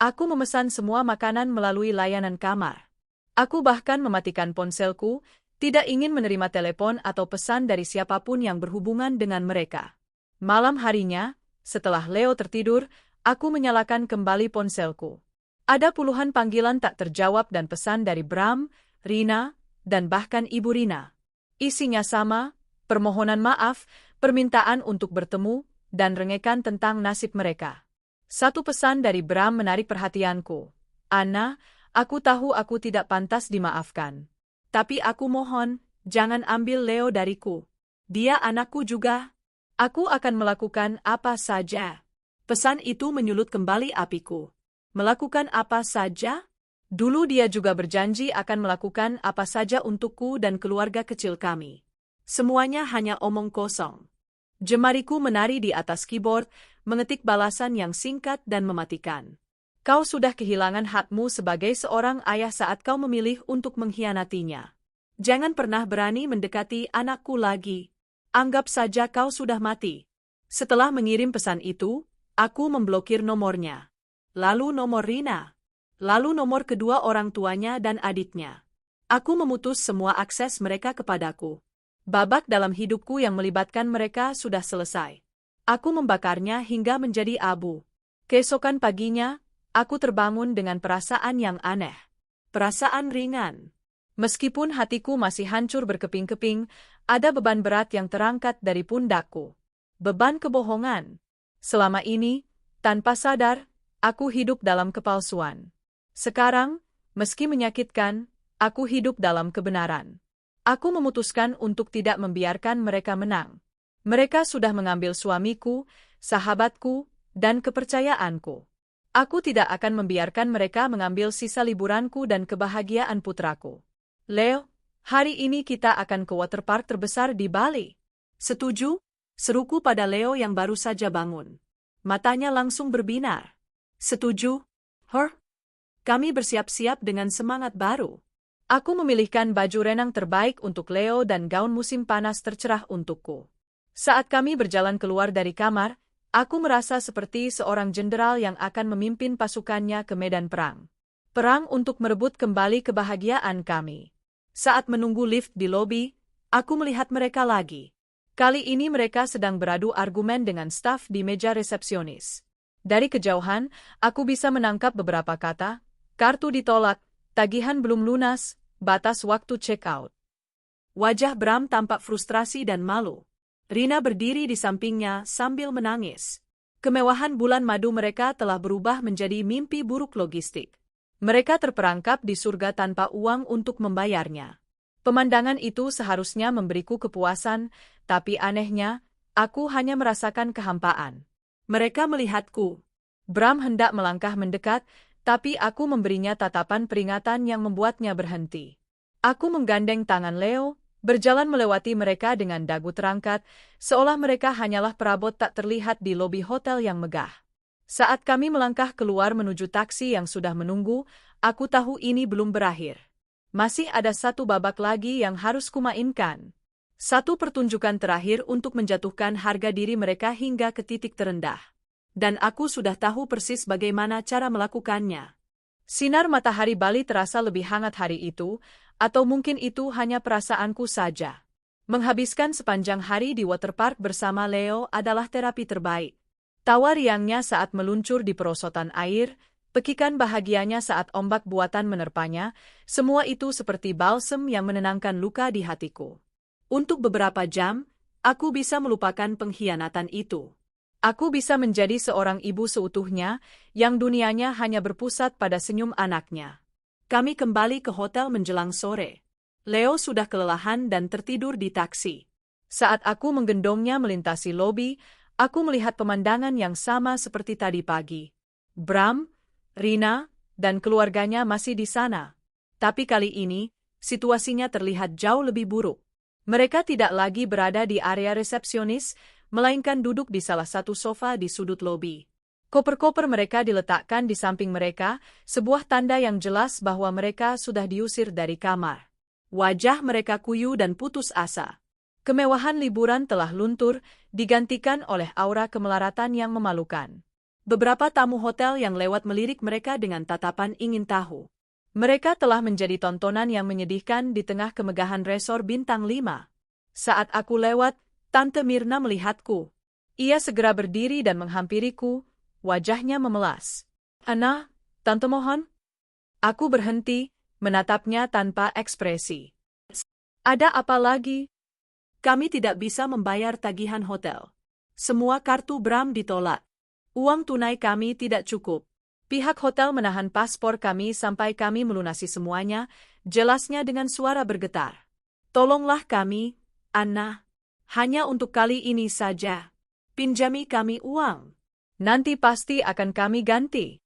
Aku memesan semua makanan melalui layanan kamar. Aku bahkan mematikan ponselku, tidak ingin menerima telepon atau pesan dari siapapun yang berhubungan dengan mereka. Malam harinya, setelah Leo tertidur, aku menyalakan kembali ponselku. Ada puluhan panggilan tak terjawab dan pesan dari Bram, Rina, dan bahkan Ibu Rina. Isinya sama, permohonan maaf, permintaan untuk bertemu, dan rengekan tentang nasib mereka. Satu pesan dari Bram menarik perhatianku. Anna, aku tahu aku tidak pantas dimaafkan. Tapi aku mohon, jangan ambil Leo dariku. Dia anakku juga. Aku akan melakukan apa saja. Pesan itu menyulut kembali apiku. Melakukan apa saja? Dulu dia juga berjanji akan melakukan apa saja untukku dan keluarga kecil kami. Semuanya hanya omong kosong. Jemariku menari di atas keyboard, mengetik balasan yang singkat dan mematikan. Kau sudah kehilangan hakmu sebagai seorang ayah saat kau memilih untuk mengkhianatinya. Jangan pernah berani mendekati anakku lagi. Anggap saja kau sudah mati. Setelah mengirim pesan itu, aku memblokir nomornya. Lalu nomor Rina. Lalu nomor kedua orang tuanya dan adiknya. Aku memutus semua akses mereka kepadaku. Babak dalam hidupku yang melibatkan mereka sudah selesai. Aku membakarnya hingga menjadi abu. Keesokan paginya, aku terbangun dengan perasaan yang aneh. Perasaan ringan. Meskipun hatiku masih hancur berkeping-keping, ada beban berat yang terangkat dari pundakku. Beban kebohongan. Selama ini, tanpa sadar, aku hidup dalam kepalsuan. Sekarang, meski menyakitkan, aku hidup dalam kebenaran. Aku memutuskan untuk tidak membiarkan mereka menang. Mereka sudah mengambil suamiku, sahabatku, dan kepercayaanku. Aku tidak akan membiarkan mereka mengambil sisa liburanku dan kebahagiaan putraku. Leo, hari ini kita akan ke waterpark terbesar di Bali. Setuju? Seruku pada Leo yang baru saja bangun. Matanya langsung berbinar. Setuju? Kami bersiap-siap dengan semangat baru. Aku memilihkan baju renang terbaik untuk Leo dan gaun musim panas tercerah untukku. Saat kami berjalan keluar dari kamar, aku merasa seperti seorang jenderal yang akan memimpin pasukannya ke medan perang. Perang untuk merebut kembali kebahagiaan kami. Saat menunggu lift di lobi, aku melihat mereka lagi. Kali ini mereka sedang beradu argumen dengan staf di meja resepsionis. Dari kejauhan, aku bisa menangkap beberapa kata, kartu ditolak, tagihan belum lunas, batas waktu check-out. Wajah Bram tampak frustrasi dan malu. Rina berdiri di sampingnya sambil menangis. Kemewahan bulan madu mereka telah berubah menjadi mimpi buruk logistik. Mereka terperangkap di surga tanpa uang untuk membayarnya. Pemandangan itu seharusnya memberiku kepuasan, tapi anehnya, aku hanya merasakan kehampaan. Mereka melihatku. Bram hendak melangkah mendekat, tapi aku memberinya tatapan peringatan yang membuatnya berhenti. Aku menggandeng tangan Leo, Berjalan melewati mereka dengan dagu terangkat, seolah mereka hanyalah perabot tak terlihat di lobi hotel yang megah. Saat kami melangkah keluar menuju taksi yang sudah menunggu, aku tahu ini belum berakhir. Masih ada satu babak lagi yang harus kumainkan. Satu pertunjukan terakhir untuk menjatuhkan harga diri mereka hingga ke titik terendah. Dan aku sudah tahu persis bagaimana cara melakukannya. Sinar matahari Bali terasa lebih hangat hari itu, atau mungkin itu hanya perasaanku saja. Menghabiskan sepanjang hari di waterpark bersama Leo adalah terapi terbaik. Tawa riangnya saat meluncur di perosotan air, pekikan bahagianya saat ombak buatan menerpanya, semua itu seperti balsem yang menenangkan luka di hatiku. Untuk beberapa jam, aku bisa melupakan pengkhianatan itu. Aku bisa menjadi seorang ibu seutuhnya, yang dunianya hanya berpusat pada senyum anaknya. Kami kembali ke hotel menjelang sore. Leo sudah kelelahan dan tertidur di taksi. Saat aku menggendongnya melintasi lobi, aku melihat pemandangan yang sama seperti tadi pagi. Bram, Rina, dan keluarganya masih di sana. Tapi kali ini, situasinya terlihat jauh lebih buruk. Mereka tidak lagi berada di area resepsionis, melainkan duduk di salah satu sofa di sudut lobi. Koper-koper mereka diletakkan di samping mereka, sebuah tanda yang jelas bahwa mereka sudah diusir dari kamar. Wajah mereka kuyu dan putus asa. Kemewahan liburan telah luntur, digantikan oleh aura kemelaratan yang memalukan. Beberapa tamu hotel yang lewat melirik mereka dengan tatapan ingin tahu. Mereka telah menjadi tontonan yang menyedihkan di tengah kemegahan resor bintang 5. Saat aku lewat, Tante Mirna melihatku. Ia segera berdiri dan menghampiriku, wajahnya memelas. "Ana, Tante mohon." Aku berhenti, menatapnya tanpa ekspresi. "Ada apa lagi?" "Kami tidak bisa membayar tagihan hotel. Semua kartu Bram ditolak. Uang tunai kami tidak cukup. Pihak hotel menahan paspor kami sampai kami melunasi semuanya," jelasnya dengan suara bergetar. "Tolonglah kami, Anna. Hanya untuk kali ini saja. Pinjami kami uang. Nanti pasti akan kami ganti."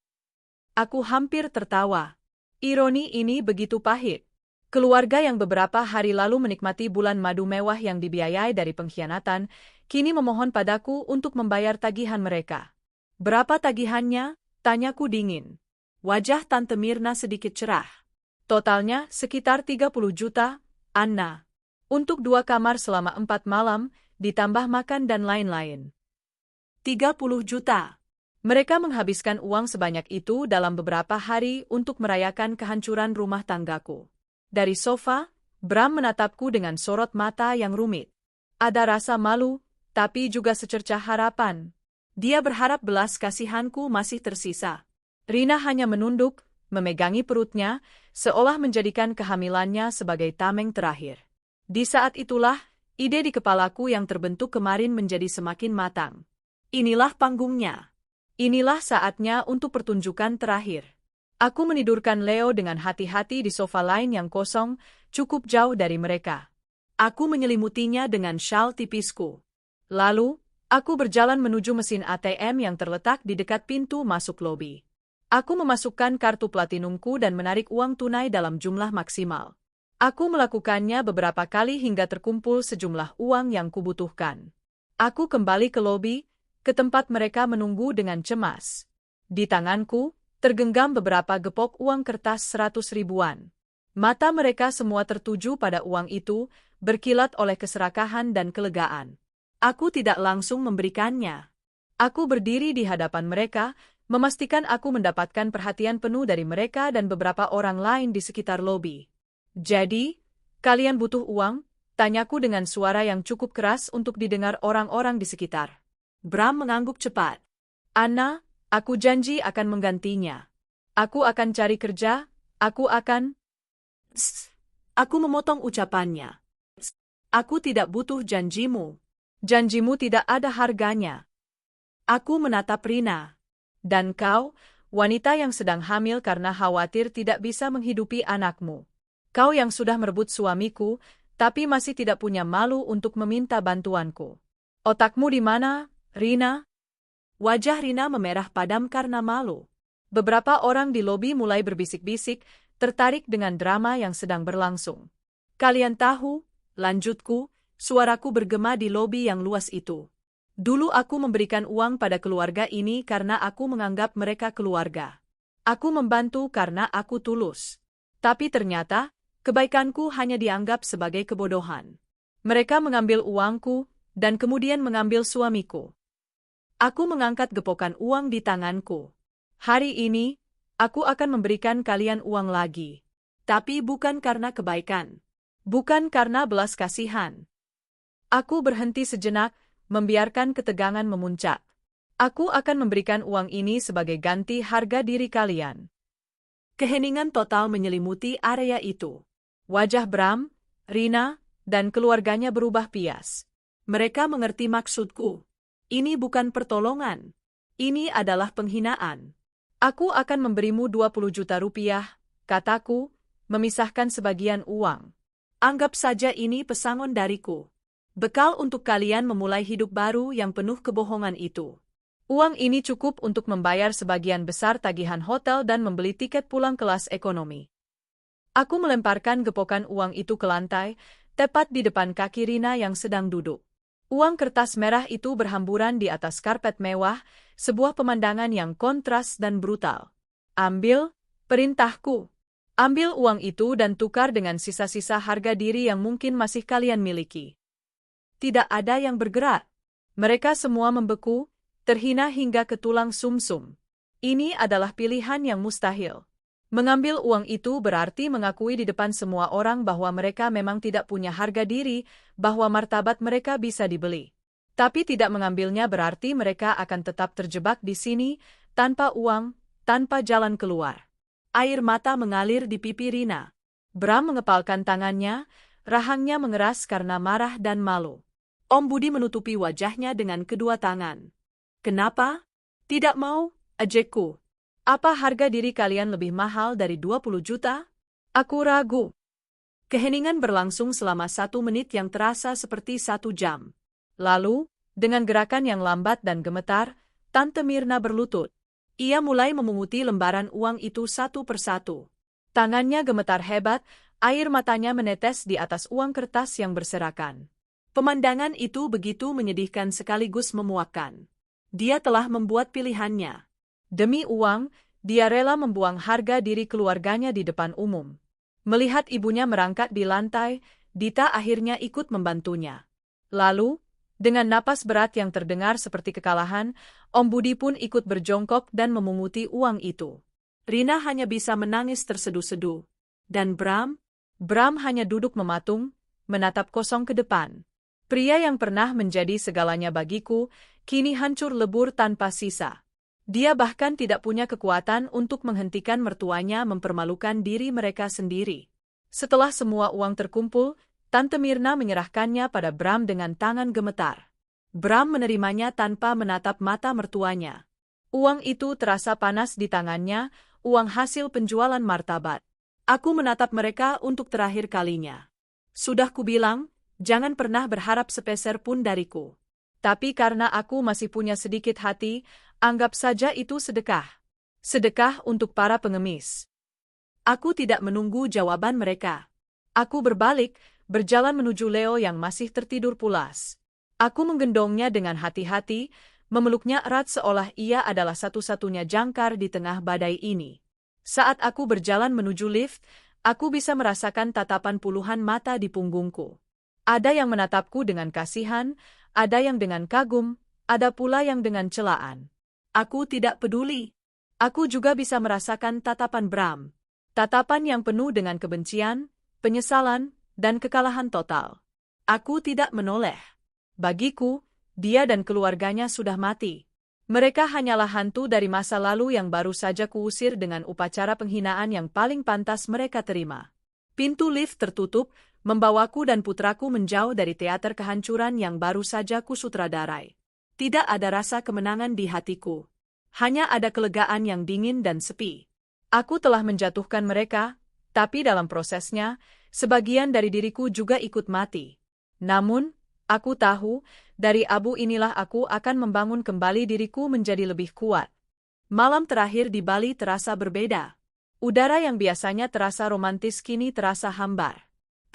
Aku hampir tertawa. Ironi ini begitu pahit. Keluarga yang beberapa hari lalu menikmati bulan madu mewah yang dibiayai dari pengkhianatan, kini memohon padaku untuk membayar tagihan mereka. "Berapa tagihannya?" tanyaku dingin. Wajah Tante Mirna sedikit cerah. "Totalnya sekitar 30 juta, Anna. Untuk 2 kamar selama 4 malam, ditambah makan dan lain-lain." 30 juta. Mereka menghabiskan uang sebanyak itu dalam beberapa hari untuk merayakan kehancuran rumah tanggaku. Dari sofa, Bram menatapku dengan sorot mata yang rumit. Ada rasa malu, tapi juga secercah harapan. Dia berharap belas kasihanku masih tersisa. Rina hanya menunduk, memegangi perutnya, seolah menjadikan kehamilannya sebagai tameng terakhir. Di saat itulah, ide di kepalaku yang terbentuk kemarin menjadi semakin matang. Inilah panggungnya. Inilah saatnya untuk pertunjukan terakhir. Aku menidurkan Leo dengan hati-hati di sofa lain yang kosong, cukup jauh dari mereka. Aku menyelimutinya dengan syal tipisku. Lalu, aku berjalan menuju mesin ATM yang terletak di dekat pintu masuk lobi. Aku memasukkan kartu platinumku dan menarik uang tunai dalam jumlah maksimal. Aku melakukannya beberapa kali hingga terkumpul sejumlah uang yang kubutuhkan. Aku kembali ke lobi, ke tempat mereka menunggu dengan cemas. Di tanganku, tergenggam beberapa gepok uang kertas 100 ribuan. Mata mereka semua tertuju pada uang itu, berkilat oleh keserakahan dan kelegaan. Aku tidak langsung memberikannya. Aku berdiri di hadapan mereka, memastikan aku mendapatkan perhatian penuh dari mereka dan beberapa orang lain di sekitar lobi. "Jadi, kalian butuh uang?" tanyaku dengan suara yang cukup keras untuk didengar orang-orang di sekitar. Bram mengangguk cepat. "Anna, aku janji akan menggantinya. Aku akan cari kerja, aku akan..." Aku memotong ucapannya. "Aku tidak butuh janjimu. Janjimu tidak ada harganya." Aku menatap Rina. "Dan kau, wanita yang sedang hamil karena khawatir tidak bisa menghidupi anakmu. Kau yang sudah merebut suamiku, tapi masih tidak punya malu untuk meminta bantuanku. Otakmu di mana, Rina?" Wajah Rina memerah padam karena malu. Beberapa orang di lobi mulai berbisik-bisik, tertarik dengan drama yang sedang berlangsung. "Kalian tahu, Lanjutku, suaraku bergema di lobi yang luas itu. Dulu aku memberikan uang pada keluarga ini karena aku menganggap mereka keluarga. Aku membantu karena aku tulus. Tapi ternyata, kebaikanku hanya dianggap sebagai kebodohan. Mereka mengambil uangku, dan kemudian mengambil suamiku. Aku mengangkat gepokan uang di tanganku. Hari ini, aku akan memberikan kalian uang lagi. Tapi bukan karena kebaikan. Bukan karena belas kasihan. Aku berhenti sejenak, membiarkan ketegangan memuncak. Aku akan memberikan uang ini sebagai ganti harga diri kalian. Keheningan total menyelimuti area itu. Wajah Bram, Rina, dan keluarganya berubah pias. Mereka mengerti maksudku. Ini bukan pertolongan. Ini adalah penghinaan. Aku akan memberimu 20 juta rupiah, kataku, memisahkan sebagian uang. Anggap saja ini pesangon dariku. Bekal untuk kalian memulai hidup baru yang penuh kebohongan itu. Uang ini cukup untuk membayar sebagian besar tagihan hotel dan membeli tiket pulang kelas ekonomi. Aku melemparkan gepokan uang itu ke lantai, tepat di depan kaki Rina yang sedang duduk. Uang kertas merah itu berhamburan di atas karpet mewah, sebuah pemandangan yang kontras dan brutal. Ambil, perintahku. Ambil uang itu dan tukar dengan sisa-sisa harga diri yang mungkin masih kalian miliki. Tidak ada yang bergerak. Mereka semua membeku, terhina hingga ke tulang sumsum. Ini adalah pilihan yang mustahil. Mengambil uang itu berarti mengakui di depan semua orang bahwa mereka memang tidak punya harga diri, bahwa martabat mereka bisa dibeli. Tapi tidak mengambilnya berarti mereka akan tetap terjebak di sini, tanpa uang, tanpa jalan keluar. Air mata mengalir di pipi Rina. Bram mengepalkan tangannya, rahangnya mengeras karena marah dan malu. Om Budi menutupi wajahnya dengan kedua tangan. Kenapa? Tidak mau, ejekku. Apa harga diri kalian lebih mahal dari 20 juta? Aku ragu. Keheningan berlangsung selama 1 menit yang terasa seperti 1 jam. Lalu, dengan gerakan yang lambat dan gemetar, Tante Mirna berlutut. Ia mulai memunguti lembaran uang itu satu persatu. Tangannya gemetar hebat, air matanya menetes di atas uang kertas yang berserakan. Pemandangan itu begitu menyedihkan sekaligus memuakkan. Dia telah membuat pilihannya. Demi uang, dia rela membuang harga diri keluarganya di depan umum. Melihat ibunya merangkak di lantai, Dita akhirnya ikut membantunya. Lalu, dengan napas berat yang terdengar seperti kekalahan, Om Budi pun ikut berjongkok dan memunguti uang itu. Rina hanya bisa menangis terseduh-seduh. Dan Bram hanya duduk mematung, menatap kosong ke depan. Pria yang pernah menjadi segalanya bagiku, kini hancur lebur tanpa sisa. Dia bahkan tidak punya kekuatan untuk menghentikan mertuanya mempermalukan diri mereka sendiri. Setelah semua uang terkumpul, Tante Mirna menyerahkannya pada Bram dengan tangan gemetar. Bram menerimanya tanpa menatap mata mertuanya. Uang itu terasa panas di tangannya, uang hasil penjualan martabat. Aku menatap mereka untuk terakhir kalinya. Sudah kubilang, jangan pernah berharap sepeser pun dariku. Tapi karena aku masih punya sedikit hati, anggap saja itu sedekah. Sedekah untuk para pengemis. Aku tidak menunggu jawaban mereka. Aku berbalik, berjalan menuju Leo yang masih tertidur pulas. Aku menggendongnya dengan hati-hati, memeluknya erat seolah ia adalah satu-satunya jangkar di tengah badai ini. Saat aku berjalan menuju lift, aku bisa merasakan tatapan puluhan mata di punggungku. Ada yang menatapku dengan kasihan, ada yang dengan kagum, ada pula yang dengan celaan. Aku tidak peduli. Aku juga bisa merasakan tatapan Bram. Tatapan yang penuh dengan kebencian, penyesalan, dan kekalahan total. Aku tidak menoleh. Bagiku, dia dan keluarganya sudah mati. Mereka hanyalah hantu dari masa lalu yang baru saja kuusir dengan upacara penghinaan yang paling pantas mereka terima. Pintu lift tertutup, membawaku dan putraku menjauh dari teater kehancuran yang baru saja kusutradarai. Tidak ada rasa kemenangan di hatiku. Hanya ada kelegaan yang dingin dan sepi. Aku telah menjatuhkan mereka, tapi dalam prosesnya, sebagian dari diriku juga ikut mati. Namun, aku tahu, dari abu inilah aku akan membangun kembali diriku menjadi lebih kuat. Malam terakhir di Bali terasa berbeda. Udara yang biasanya terasa romantis kini terasa hambar.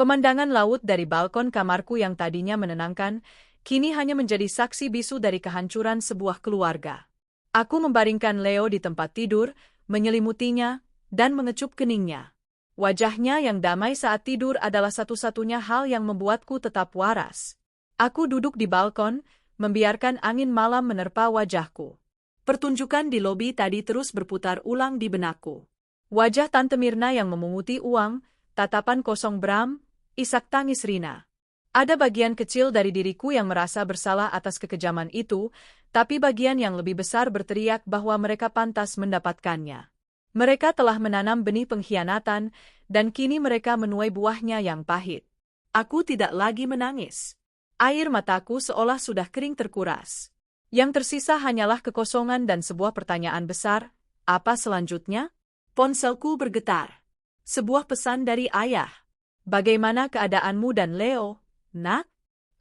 Pemandangan laut dari balkon kamarku yang tadinya menenangkan, kini hanya menjadi saksi bisu dari kehancuran sebuah keluarga. Aku membaringkan Leo di tempat tidur, menyelimutinya, dan mengecup keningnya. Wajahnya yang damai saat tidur adalah satu-satunya hal yang membuatku tetap waras. Aku duduk di balkon, membiarkan angin malam menerpa wajahku. Pertunjukan di lobi tadi terus berputar ulang di benakku. Wajah Tante Mirna yang memunguti uang, tatapan kosong Bram, isak tangis Rina. Ada bagian kecil dari diriku yang merasa bersalah atas kekejaman itu, tapi bagian yang lebih besar berteriak bahwa mereka pantas mendapatkannya. Mereka telah menanam benih pengkhianatan, dan kini mereka menuai buahnya yang pahit. Aku tidak lagi menangis. Air mataku seolah sudah kering terkuras. Yang tersisa hanyalah kekosongan dan sebuah pertanyaan besar, apa selanjutnya? Ponselku bergetar. Sebuah pesan dari ayah. Bagaimana keadaanmu dan Leo, nak?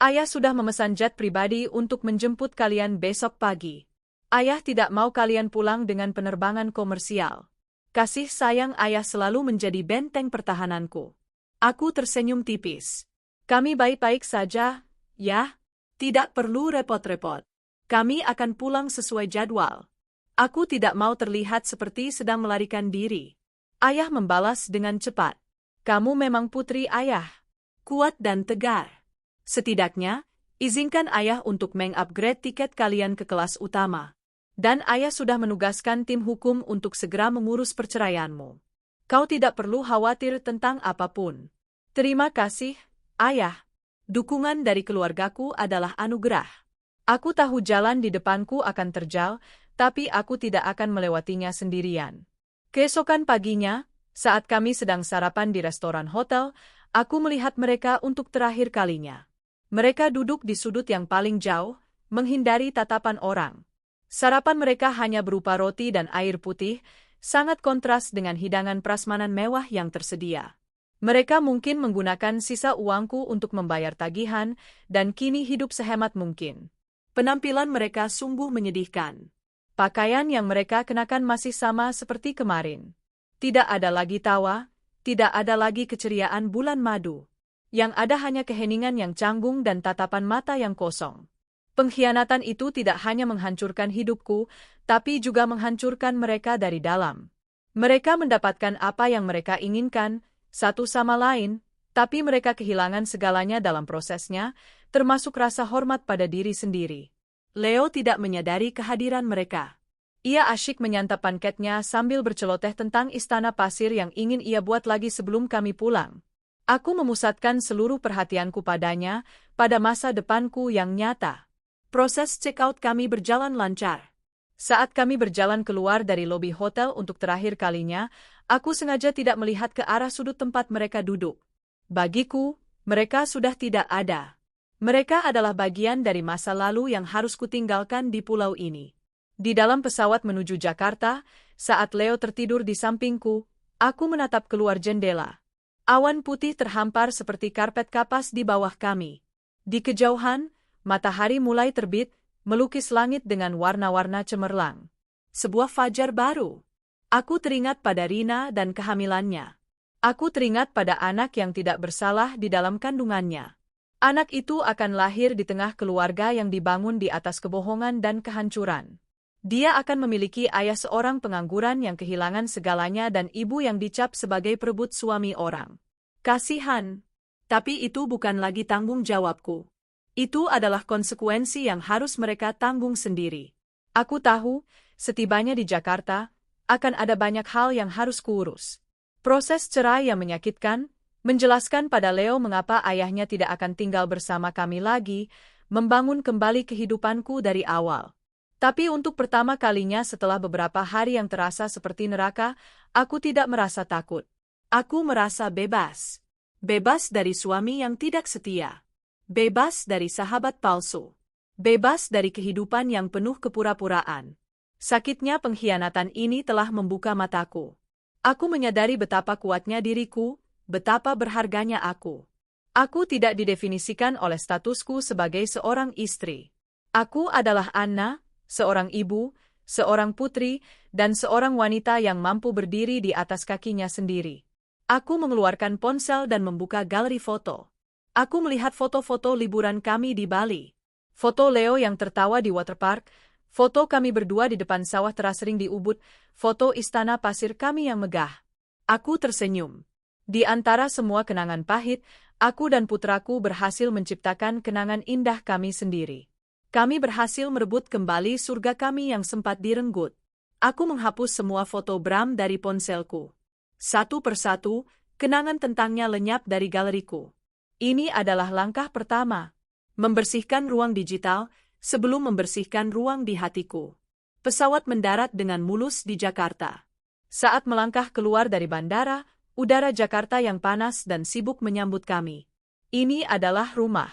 Ayah sudah memesan jet pribadi untuk menjemput kalian besok pagi. Ayah tidak mau kalian pulang dengan penerbangan komersial. Kasih sayang ayah selalu menjadi benteng pertahananku. Aku tersenyum tipis. Kami baik-baik saja, ya? Tidak perlu repot-repot. Kami akan pulang sesuai jadwal. Aku tidak mau terlihat seperti sedang melarikan diri. Ayah membalas dengan cepat. Kamu memang putri ayah. Kuat dan tegar. Setidaknya, izinkan ayah untuk mengupgrade tiket kalian ke kelas utama. Dan ayah sudah menugaskan tim hukum untuk segera mengurus perceraianmu. Kau tidak perlu khawatir tentang apapun. Terima kasih, ayah. Dukungan dari keluargaku adalah anugerah. Aku tahu jalan di depanku akan terjal, tapi aku tidak akan melewatinya sendirian. Keesokan paginya, saat kami sedang sarapan di restoran hotel, aku melihat mereka untuk terakhir kalinya. Mereka duduk di sudut yang paling jauh, menghindari tatapan orang. Sarapan mereka hanya berupa roti dan air putih, sangat kontras dengan hidangan prasmanan mewah yang tersedia. Mereka mungkin menggunakan sisa uangku untuk membayar tagihan, dan kini hidup sehemat mungkin. Penampilan mereka sungguh menyedihkan. Pakaian yang mereka kenakan masih sama seperti kemarin. Tidak ada lagi tawa, tidak ada lagi keceriaan bulan madu. Yang ada hanya keheningan yang canggung dan tatapan mata yang kosong. Pengkhianatan itu tidak hanya menghancurkan hidupku, tapi juga menghancurkan mereka dari dalam. Mereka mendapatkan apa yang mereka inginkan, satu sama lain, tapi mereka kehilangan segalanya dalam prosesnya, termasuk rasa hormat pada diri sendiri. Leo tidak menyadari kehadiran mereka. Ia asyik menyantap panketnya sambil berceloteh tentang istana pasir yang ingin ia buat lagi sebelum kami pulang. Aku memusatkan seluruh perhatianku padanya, pada masa depanku yang nyata. Proses check-out kami berjalan lancar. Saat kami berjalan keluar dari lobi hotel untuk terakhir kalinya, aku sengaja tidak melihat ke arah sudut tempat mereka duduk. Bagiku, mereka sudah tidak ada. Mereka adalah bagian dari masa lalu yang harus kutinggalkan di pulau ini. Di dalam pesawat menuju Jakarta, saat Leo tertidur di sampingku, aku menatap keluar jendela. Awan putih terhampar seperti karpet kapas di bawah kami. Di kejauhan, matahari mulai terbit, melukis langit dengan warna-warna cemerlang. Sebuah fajar baru. Aku teringat pada Rina dan kehamilannya. Aku teringat pada anak yang tidak bersalah di dalam kandungannya. Anak itu akan lahir di tengah keluarga yang dibangun di atas kebohongan dan kehancuran. Dia akan memiliki ayah seorang pengangguran yang kehilangan segalanya dan ibu yang dicap sebagai perebut suami orang. Kasihan. Tapi itu bukan lagi tanggung jawabku. Itu adalah konsekuensi yang harus mereka tanggung sendiri. Aku tahu, setibanya di Jakarta, akan ada banyak hal yang harus kuurus. Proses cerai yang menyakitkan, menjelaskan pada Leo mengapa ayahnya tidak akan tinggal bersama kami lagi, membangun kembali kehidupanku dari awal. Tapi untuk pertama kalinya setelah beberapa hari yang terasa seperti neraka, aku tidak merasa takut. Aku merasa bebas. Bebas dari suami yang tidak setia. Bebas dari sahabat palsu. Bebas dari kehidupan yang penuh kepura-puraan. Sakitnya pengkhianatan ini telah membuka mataku. Aku menyadari betapa kuatnya diriku, betapa berharganya aku. Aku tidak didefinisikan oleh statusku sebagai seorang istri. Aku adalah Anna, seorang ibu, seorang putri, dan seorang wanita yang mampu berdiri di atas kakinya sendiri. Aku mengeluarkan ponsel dan membuka galeri foto. Aku melihat foto-foto liburan kami di Bali. Foto Leo yang tertawa di waterpark, foto kami berdua di depan sawah terasering di Ubud, foto istana pasir kami yang megah. Aku tersenyum. Di antara semua kenangan pahit, aku dan putraku berhasil menciptakan kenangan indah kami sendiri. Kami berhasil merebut kembali surga kami yang sempat direnggut. Aku menghapus semua foto Bram dari ponselku. Satu persatu, kenangan tentangnya lenyap dari galeriku. Ini adalah langkah pertama. Membersihkan ruang digital sebelum membersihkan ruang di hatiku. Pesawat mendarat dengan mulus di Jakarta. Saat melangkah keluar dari bandara, udara Jakarta yang panas dan sibuk menyambut kami. Ini adalah rumah.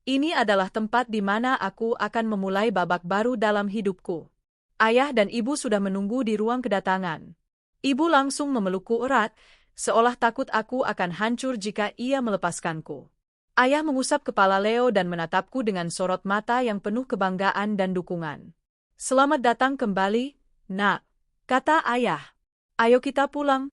Ini adalah tempat di mana aku akan memulai babak baru dalam hidupku. Ayah dan ibu sudah menunggu di ruang kedatangan. Ibu langsung memelukku erat, seolah takut aku akan hancur jika ia melepaskanku. Ayah mengusap kepala Leo dan menatapku dengan sorot mata yang penuh kebanggaan dan dukungan. "Selamat datang kembali, Nak," kata ayah. "Ayo kita pulang."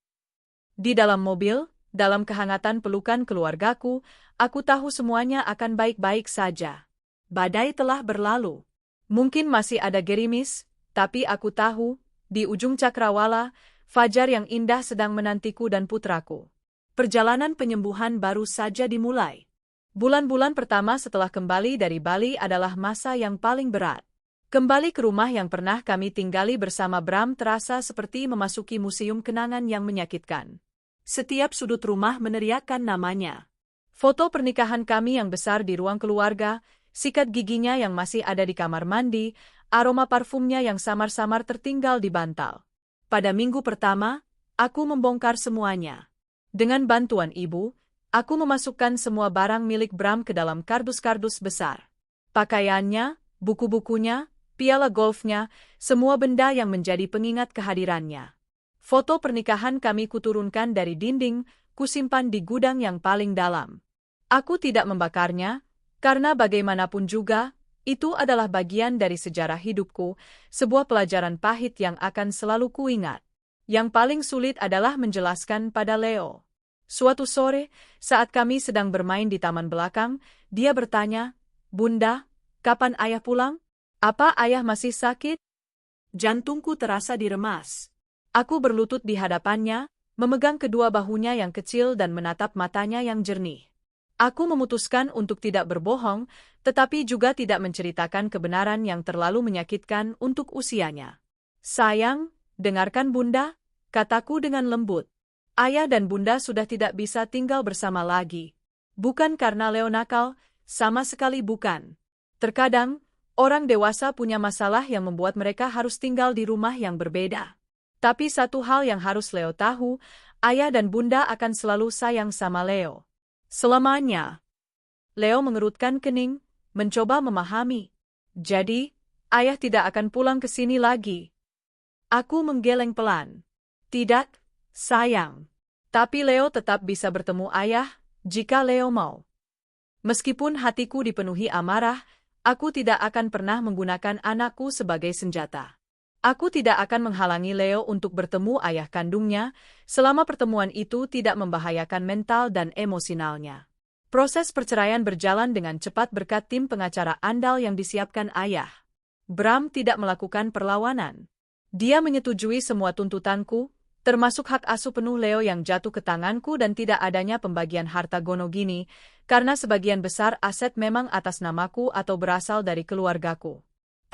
Di dalam mobil, dalam kehangatan pelukan keluargaku, aku tahu semuanya akan baik-baik saja. Badai telah berlalu. Mungkin masih ada gerimis, tapi aku tahu, di ujung cakrawala, fajar yang indah sedang menantiku dan putraku. Perjalanan penyembuhan baru saja dimulai. Bulan-bulan pertama setelah kembali dari Bali adalah masa yang paling berat. Kembali ke rumah yang pernah kami tinggali bersama Bram terasa seperti memasuki museum kenangan yang menyakitkan. Setiap sudut rumah meneriakkan namanya. Foto pernikahan kami yang besar di ruang keluarga, sikat giginya yang masih ada di kamar mandi, aroma parfumnya yang samar-samar tertinggal di bantal. Pada minggu pertama, aku membongkar semuanya. Dengan bantuan ibu, aku memasukkan semua barang milik Bram ke dalam kardus-kardus besar. Pakaiannya, buku-bukunya, piala golfnya, semua benda yang menjadi pengingat kehadirannya. Foto pernikahan kami kuturunkan dari dinding, kusimpan di gudang yang paling dalam. Aku tidak membakarnya, karena bagaimanapun juga, itu adalah bagian dari sejarah hidupku, sebuah pelajaran pahit yang akan selalu kuingat. Yang paling sulit adalah menjelaskan pada Leo. Suatu sore, saat kami sedang bermain di taman belakang, dia bertanya, "Bunda, kapan ayah pulang? Apa ayah masih sakit?" Jantungku terasa diremas. Aku berlutut di hadapannya, memegang kedua bahunya yang kecil dan menatap matanya yang jernih. Aku memutuskan untuk tidak berbohong, tetapi juga tidak menceritakan kebenaran yang terlalu menyakitkan untuk usianya. "Sayang, dengarkan Bunda," kataku dengan lembut. "Ayah dan Bunda sudah tidak bisa tinggal bersama lagi. Bukan karena Leo nakal, sama sekali bukan. Terkadang, orang dewasa punya masalah yang membuat mereka harus tinggal di rumah yang berbeda. Tapi satu hal yang harus Leo tahu, ayah dan Bunda akan selalu sayang sama Leo. Selamanya." Leo mengerutkan kening, mencoba memahami. "Jadi, ayah tidak akan pulang ke sini lagi?" Aku menggeleng pelan. "Tidak, sayang. Tapi Leo tetap bisa bertemu ayah, jika Leo mau." Meskipun hatiku dipenuhi amarah, aku tidak akan pernah menggunakan anakku sebagai senjata. Aku tidak akan menghalangi Leo untuk bertemu ayah kandungnya, selama pertemuan itu tidak membahayakan mental dan emosionalnya. Proses perceraian berjalan dengan cepat berkat tim pengacara andal yang disiapkan ayah. Bram tidak melakukan perlawanan. Dia menyetujui semua tuntutanku, termasuk hak asuh penuh Leo yang jatuh ke tanganku dan tidak adanya pembagian harta gonogini, karena sebagian besar aset memang atas namaku atau berasal dari keluargaku.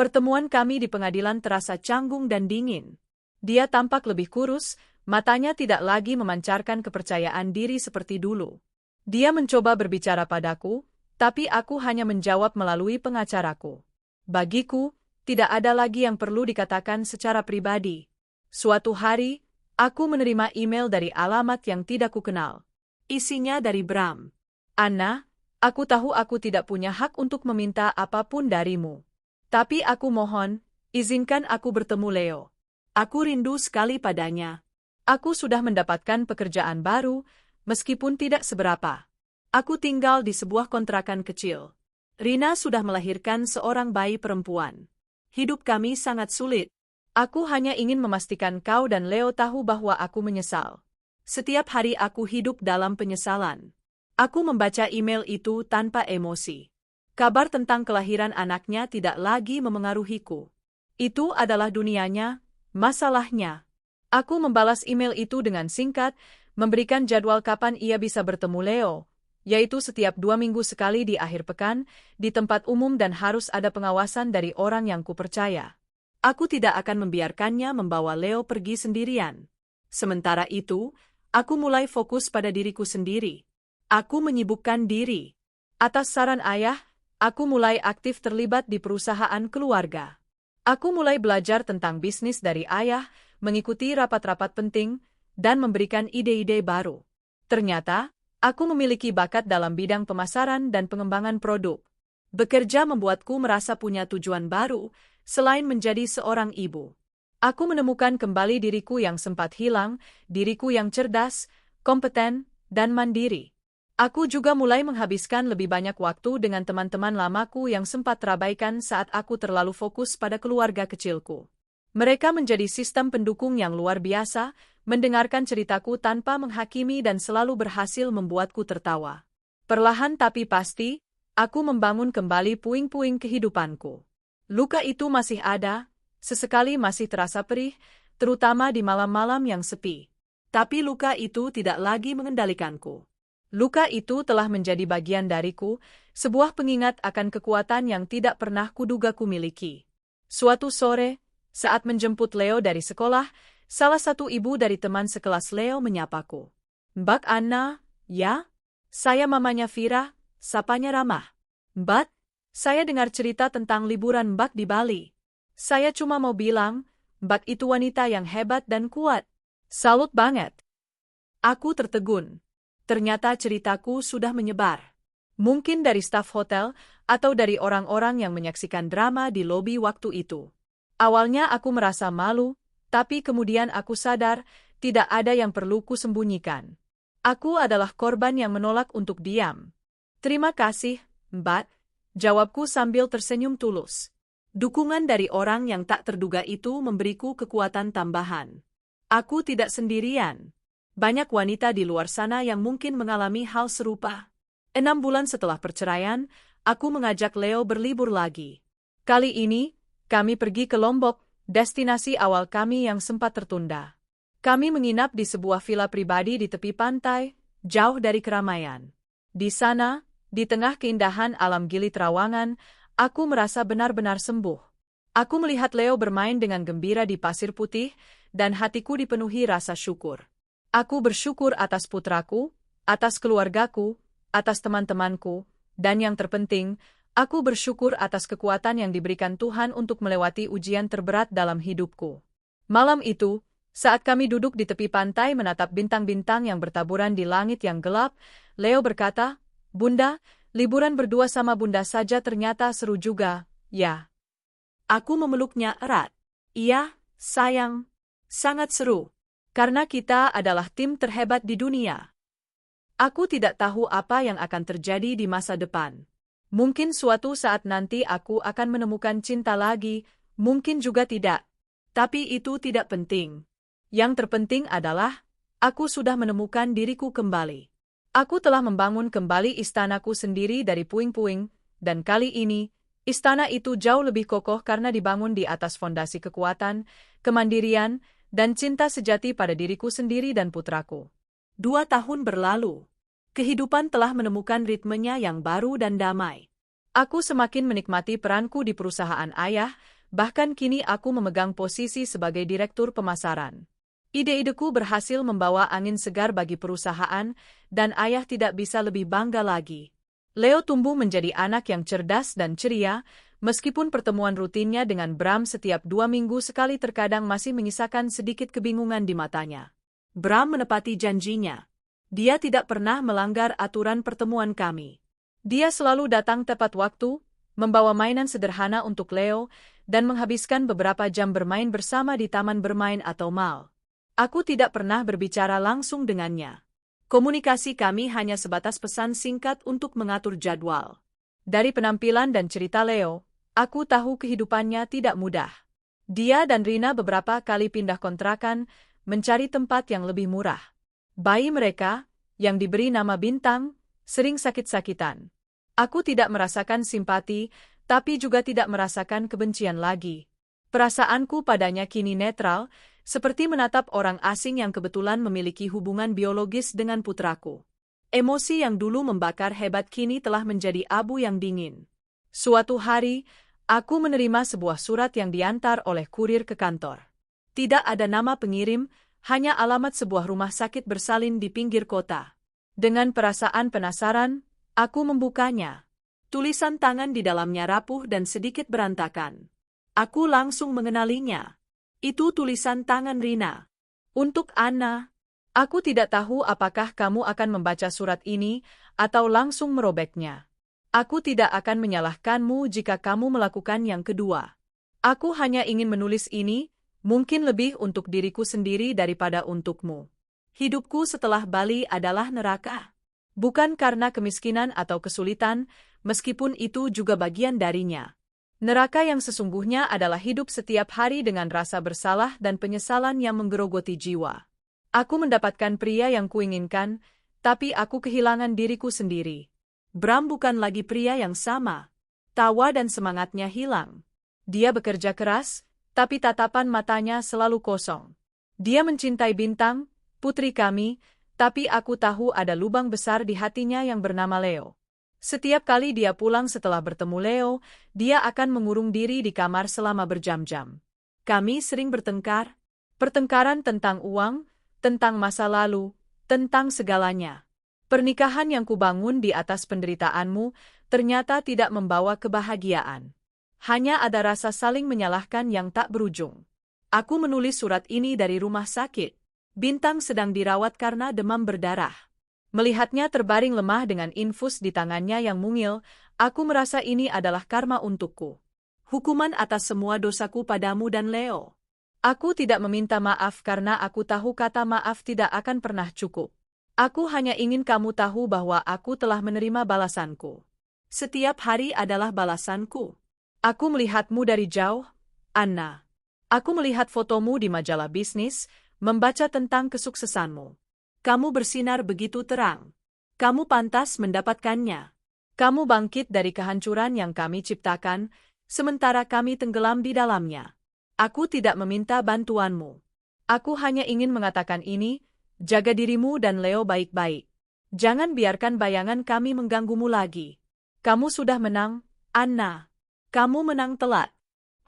Pertemuan kami di pengadilan terasa canggung dan dingin. Dia tampak lebih kurus, matanya tidak lagi memancarkan kepercayaan diri seperti dulu. Dia mencoba berbicara padaku, tapi aku hanya menjawab melalui pengacaraku. Bagiku, tidak ada lagi yang perlu dikatakan secara pribadi. Suatu hari, aku menerima email dari alamat yang tidak kukenal. Isinya dari Bram. "Anna, aku tahu aku tidak punya hak untuk meminta apapun darimu. Tapi aku mohon, izinkan aku bertemu Leo. Aku rindu sekali padanya. Aku sudah mendapatkan pekerjaan baru, meskipun tidak seberapa. Aku tinggal di sebuah kontrakan kecil. Rina sudah melahirkan seorang bayi perempuan. Hidup kami sangat sulit. Aku hanya ingin memastikan kau dan Leo tahu bahwa aku menyesal. Setiap hari aku hidup dalam penyesalan. Aku membaca email itu tanpa emosi. Kabar tentang kelahiran anaknya tidak lagi memengaruhiku. Itu adalah dunianya, masalahnya. Aku membalas email itu dengan singkat, memberikan jadwal kapan ia bisa bertemu Leo, yaitu setiap 2 minggu sekali di akhir pekan, di tempat umum dan harus ada pengawasan dari orang yang kupercaya. Aku tidak akan membiarkannya membawa Leo pergi sendirian. Sementara itu, aku mulai fokus pada diriku sendiri. Aku menyibukkan diri. Atas saran ayah, aku mulai aktif terlibat di perusahaan keluarga. Aku mulai belajar tentang bisnis dari ayah, mengikuti rapat-rapat penting, dan memberikan ide-ide baru. Ternyata, aku memiliki bakat dalam bidang pemasaran dan pengembangan produk. Bekerja membuatku merasa punya tujuan baru, selain menjadi seorang ibu. Aku menemukan kembali diriku yang sempat hilang, diriku yang cerdas, kompeten, dan mandiri. Aku juga mulai menghabiskan lebih banyak waktu dengan teman-teman lamaku yang sempat terabaikan saat aku terlalu fokus pada keluarga kecilku. Mereka menjadi sistem pendukung yang luar biasa, mendengarkan ceritaku tanpa menghakimi dan selalu berhasil membuatku tertawa. Perlahan tapi pasti, aku membangun kembali puing-puing kehidupanku. Luka itu masih ada, sesekali masih terasa perih, terutama di malam-malam yang sepi. Tapi luka itu tidak lagi mengendalikanku. Luka itu telah menjadi bagian dariku, sebuah pengingat akan kekuatan yang tidak pernah kuduga kumiliki. Suatu sore, saat menjemput Leo dari sekolah, salah satu ibu dari teman sekelas Leo menyapaku. "Mbak Anna, ya? Saya mamanya Vira," sapanya ramah. "Mbak, saya dengar cerita tentang liburan Mbak di Bali. Saya cuma mau bilang, Mbak itu wanita yang hebat dan kuat. Salut banget." Aku tertegun. Ternyata ceritaku sudah menyebar. Mungkin dari staf hotel, atau dari orang-orang yang menyaksikan drama di lobi waktu itu. Awalnya aku merasa malu, tapi kemudian aku sadar, tidak ada yang perlu kusembunyikan. Aku adalah korban yang menolak untuk diam. "Terima kasih, Mbak," jawabku sambil tersenyum tulus. Dukungan dari orang yang tak terduga itu memberiku kekuatan tambahan. Aku tidak sendirian. Banyak wanita di luar sana yang mungkin mengalami hal serupa. 6 bulan setelah perceraian, aku mengajak Leo berlibur lagi. Kali ini, kami pergi ke Lombok, destinasi awal kami yang sempat tertunda. Kami menginap di sebuah villa pribadi di tepi pantai, jauh dari keramaian. Di sana, di tengah keindahan alam Gili Trawangan, aku merasa benar-benar sembuh. Aku melihat Leo bermain dengan gembira di pasir putih, dan hatiku dipenuhi rasa syukur. Aku bersyukur atas putraku, atas keluargaku, atas teman-temanku, dan yang terpenting, aku bersyukur atas kekuatan yang diberikan Tuhan untuk melewati ujian terberat dalam hidupku. Malam itu, saat kami duduk di tepi pantai menatap bintang-bintang yang bertaburan di langit yang gelap, Leo berkata, "Bunda, liburan berdua sama Bunda saja ternyata seru juga, ya." Aku memeluknya erat. "Iya, sayang. Sangat seru. Karena kita adalah tim terhebat di dunia." Aku tidak tahu apa yang akan terjadi di masa depan. Mungkin suatu saat nanti aku akan menemukan cinta lagi, mungkin juga tidak. Tapi itu tidak penting. Yang terpenting adalah, aku sudah menemukan diriku kembali. Aku telah membangun kembali istanaku sendiri dari puing-puing, dan kali ini, istana itu jauh lebih kokoh karena dibangun di atas fondasi kekuatan, kemandirian, dan cinta sejati pada diriku sendiri dan putraku. 2 tahun berlalu. Kehidupan telah menemukan ritmenya yang baru dan damai. Aku semakin menikmati peranku di perusahaan ayah, bahkan kini aku memegang posisi sebagai direktur pemasaran. Ide-ideku berhasil membawa angin segar bagi perusahaan, dan ayah tidak bisa lebih bangga lagi. Leo tumbuh menjadi anak yang cerdas dan ceria, meskipun pertemuan rutinnya dengan Bram setiap 2 minggu sekali terkadang masih menyisakan sedikit kebingungan di matanya. Bram menepati janjinya. Dia tidak pernah melanggar aturan pertemuan kami. Dia selalu datang tepat waktu, membawa mainan sederhana untuk Leo, dan menghabiskan beberapa jam bermain bersama di taman bermain atau mall. Aku tidak pernah berbicara langsung dengannya. Komunikasi kami hanya sebatas pesan singkat untuk mengatur jadwal. Dari penampilan dan cerita Leo, aku tahu kehidupannya tidak mudah. Dia dan Rina beberapa kali pindah kontrakan, mencari tempat yang lebih murah. Bayi mereka, yang diberi nama Bintang, sering sakit-sakitan. Aku tidak merasakan simpati, tapi juga tidak merasakan kebencian lagi. Perasaanku padanya kini netral, seperti menatap orang asing yang kebetulan memiliki hubungan biologis dengan putraku. Emosi yang dulu membakar hebat kini telah menjadi abu yang dingin. Suatu hari, aku menerima sebuah surat yang diantar oleh kurir ke kantor. Tidak ada nama pengirim, hanya alamat sebuah rumah sakit bersalin di pinggir kota. Dengan perasaan penasaran, aku membukanya. Tulisan tangan di dalamnya rapuh dan sedikit berantakan. Aku langsung mengenalinya. Itu tulisan tangan Rina. Untuk Anna. Aku tidak tahu apakah kamu akan membaca surat ini atau langsung merobeknya. Aku tidak akan menyalahkanmu jika kamu melakukan yang kedua. Aku hanya ingin menulis ini, mungkin lebih untuk diriku sendiri daripada untukmu. Hidupku setelah Bali adalah neraka. Bukan karena kemiskinan atau kesulitan, meskipun itu juga bagian darinya. Neraka yang sesungguhnya adalah hidup setiap hari dengan rasa bersalah dan penyesalan yang menggerogoti jiwa. Aku mendapatkan pria yang kuinginkan, tapi aku kehilangan diriku sendiri. Bram bukan lagi pria yang sama. Tawa dan semangatnya hilang. Dia bekerja keras, tapi tatapan matanya selalu kosong. Dia mencintai Bintang, putri kami, tapi aku tahu ada lubang besar di hatinya yang bernama Leo. Setiap kali dia pulang setelah bertemu Leo, dia akan mengurung diri di kamar selama berjam-jam. Kami sering bertengkar, pertengkaran tentang uang, tentang masa lalu, tentang segalanya. Pernikahan yang kubangun di atas penderitaanmu ternyata tidak membawa kebahagiaan. Hanya ada rasa saling menyalahkan yang tak berujung. Aku menulis surat ini dari rumah sakit. Bintang sedang dirawat karena demam berdarah. Melihatnya terbaring lemah dengan infus di tangannya yang mungil, aku merasa ini adalah karma untukku. Hukuman atas semua dosaku padamu dan Leo. Aku tidak meminta maaf karena aku tahu kata maaf tidak akan pernah cukup. Aku hanya ingin kamu tahu bahwa aku telah menerima balasanku. Setiap hari adalah balasanku. Aku melihatmu dari jauh, Anna. Aku melihat fotomu di majalah bisnis, membaca tentang kesuksesanmu. Kamu bersinar begitu terang. Kamu pantas mendapatkannya. Kamu bangkit dari kehancuran yang kami ciptakan, sementara kami tenggelam di dalamnya. Aku tidak meminta bantuanmu. Aku hanya ingin mengatakan ini, jaga dirimu dan Leo baik-baik. Jangan biarkan bayangan kami mengganggumu lagi. Kamu sudah menang, Anna. Kamu menang telat.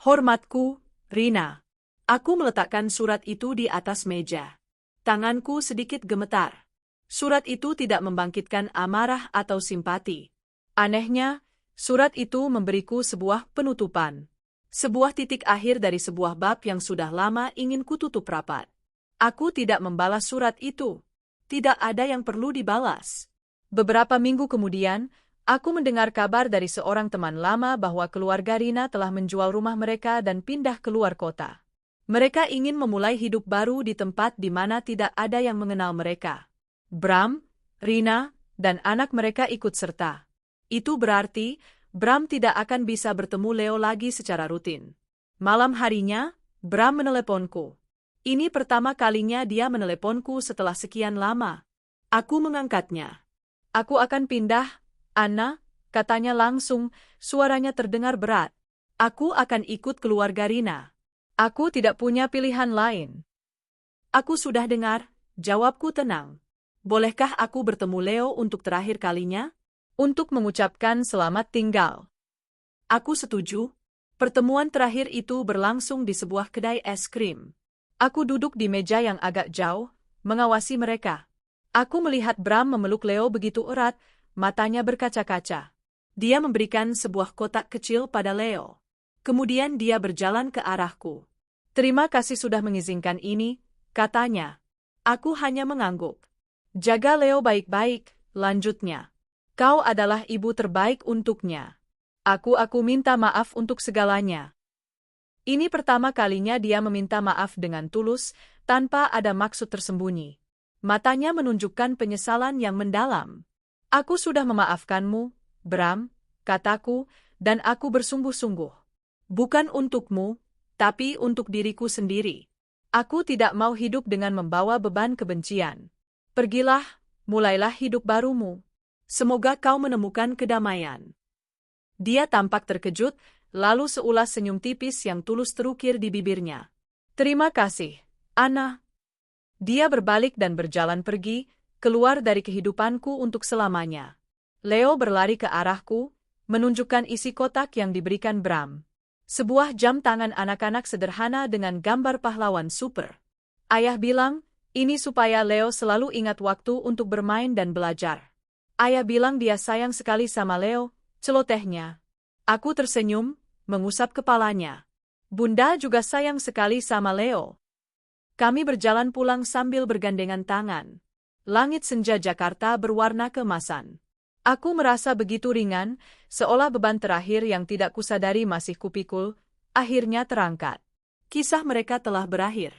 Hormatku, Rina. Aku meletakkan surat itu di atas meja. Tanganku sedikit gemetar. Surat itu tidak membangkitkan amarah atau simpati. Anehnya, surat itu memberiku sebuah penutupan. Sebuah titik akhir dari sebuah bab yang sudah lama ingin kututup rapat. Aku tidak membalas surat itu. Tidak ada yang perlu dibalas. Beberapa minggu kemudian, aku mendengar kabar dari seorang teman lama bahwa keluarga Rina telah menjual rumah mereka dan pindah keluar kota. Mereka ingin memulai hidup baru di tempat di mana tidak ada yang mengenal mereka. Bram, Rina, dan anak mereka ikut serta. Itu berarti, Bram tidak akan bisa bertemu Leo lagi secara rutin. Malam harinya, Bram meneleponku. Ini pertama kalinya dia meneleponku setelah sekian lama. Aku mengangkatnya. Aku akan pindah, Anna, katanya langsung, suaranya terdengar berat. Aku akan ikut keluarga Rina. Aku tidak punya pilihan lain. Aku sudah dengar, jawabku tenang. Bolehkah aku bertemu Leo untuk terakhir kalinya? Untuk mengucapkan selamat tinggal. Aku setuju. Pertemuan terakhir itu berlangsung di sebuah kedai es krim. Aku duduk di meja yang agak jauh, mengawasi mereka. Aku melihat Bram memeluk Leo begitu erat, matanya berkaca-kaca. Dia memberikan sebuah kotak kecil pada Leo. Kemudian dia berjalan ke arahku. Terima kasih sudah mengizinkan ini, katanya. Aku hanya mengangguk. Jaga Leo baik-baik, lanjutnya. Kau adalah ibu terbaik untuknya. Aku minta maaf untuk segalanya. Ini pertama kalinya dia meminta maaf dengan tulus, tanpa ada maksud tersembunyi. Matanya menunjukkan penyesalan yang mendalam. Aku sudah memaafkanmu, Bram, kataku, dan aku bersungguh-sungguh. Bukan untukmu, tapi untuk diriku sendiri. Aku tidak mau hidup dengan membawa beban kebencian. Pergilah, mulailah hidup barumu. Semoga kau menemukan kedamaian. Dia tampak terkejut, lalu seulas senyum tipis yang tulus terukir di bibirnya. Terima kasih, Anna. Dia berbalik dan berjalan pergi, keluar dari kehidupanku untuk selamanya. Leo berlari ke arahku, menunjukkan isi kotak yang diberikan Bram. Sebuah jam tangan anak-anak sederhana dengan gambar pahlawan super. Ayah bilang, ini supaya Leo selalu ingat waktu untuk bermain dan belajar. Ayah bilang dia sayang sekali sama Leo, celotehnya. Aku tersenyum, mengusap kepalanya. Bunda juga sayang sekali sama Leo. Kami berjalan pulang sambil bergandengan tangan. Langit senja Jakarta berwarna keemasan. Aku merasa begitu ringan, seolah beban terakhir yang tidak kusadari masih kupikul, akhirnya terangkat. Kisah mereka telah berakhir.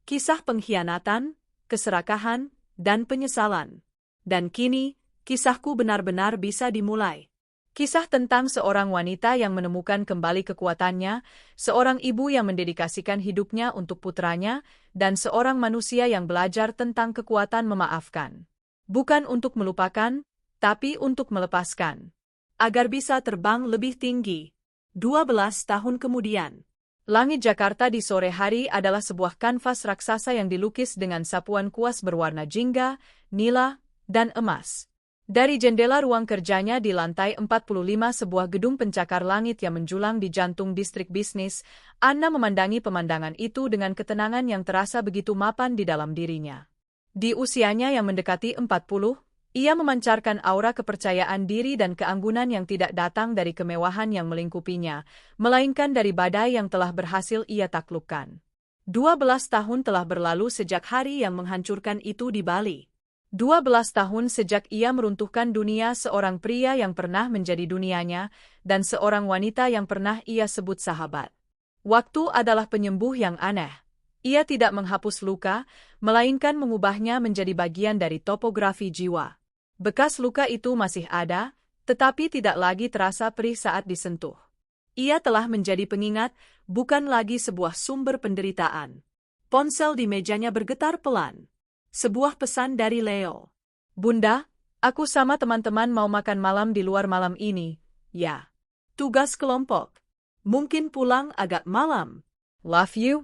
Kisah pengkhianatan, keserakahan, dan penyesalan. Dan kini, kisahku benar-benar bisa dimulai. Kisah tentang seorang wanita yang menemukan kembali kekuatannya, seorang ibu yang mendedikasikan hidupnya untuk putranya, dan seorang manusia yang belajar tentang kekuatan memaafkan. Bukan untuk melupakan, tapi untuk melepaskan. Agar bisa terbang lebih tinggi. 12 tahun kemudian. Langit Jakarta di sore hari adalah sebuah kanvas raksasa yang dilukis dengan sapuan kuas berwarna jingga, nila, dan emas. Dari jendela ruang kerjanya di lantai 45 sebuah gedung pencakar langit yang menjulang di jantung distrik bisnis, Anna memandangi pemandangan itu dengan ketenangan yang terasa begitu mapan di dalam dirinya. Di usianya yang mendekati 40, ia memancarkan aura kepercayaan diri dan keanggunan yang tidak datang dari kemewahan yang melingkupinya, melainkan dari badai yang telah berhasil ia taklukkan. 12 tahun telah berlalu sejak hari yang menghancurkan itu di Bali. 12 tahun sejak ia meruntuhkan dunia seorang pria yang pernah menjadi dunianya, dan seorang wanita yang pernah ia sebut sahabat. Waktu adalah penyembuh yang aneh. Ia tidak menghapus luka, melainkan mengubahnya menjadi bagian dari topografi jiwa. Bekas luka itu masih ada, tetapi tidak lagi terasa perih saat disentuh. Ia telah menjadi pengingat, bukan lagi sebuah sumber penderitaan. Ponsel di mejanya bergetar pelan. Sebuah pesan dari Leo. Bunda, aku sama teman-teman mau makan malam di luar malam ini, ya. Tugas kelompok. Mungkin pulang agak malam. Love you.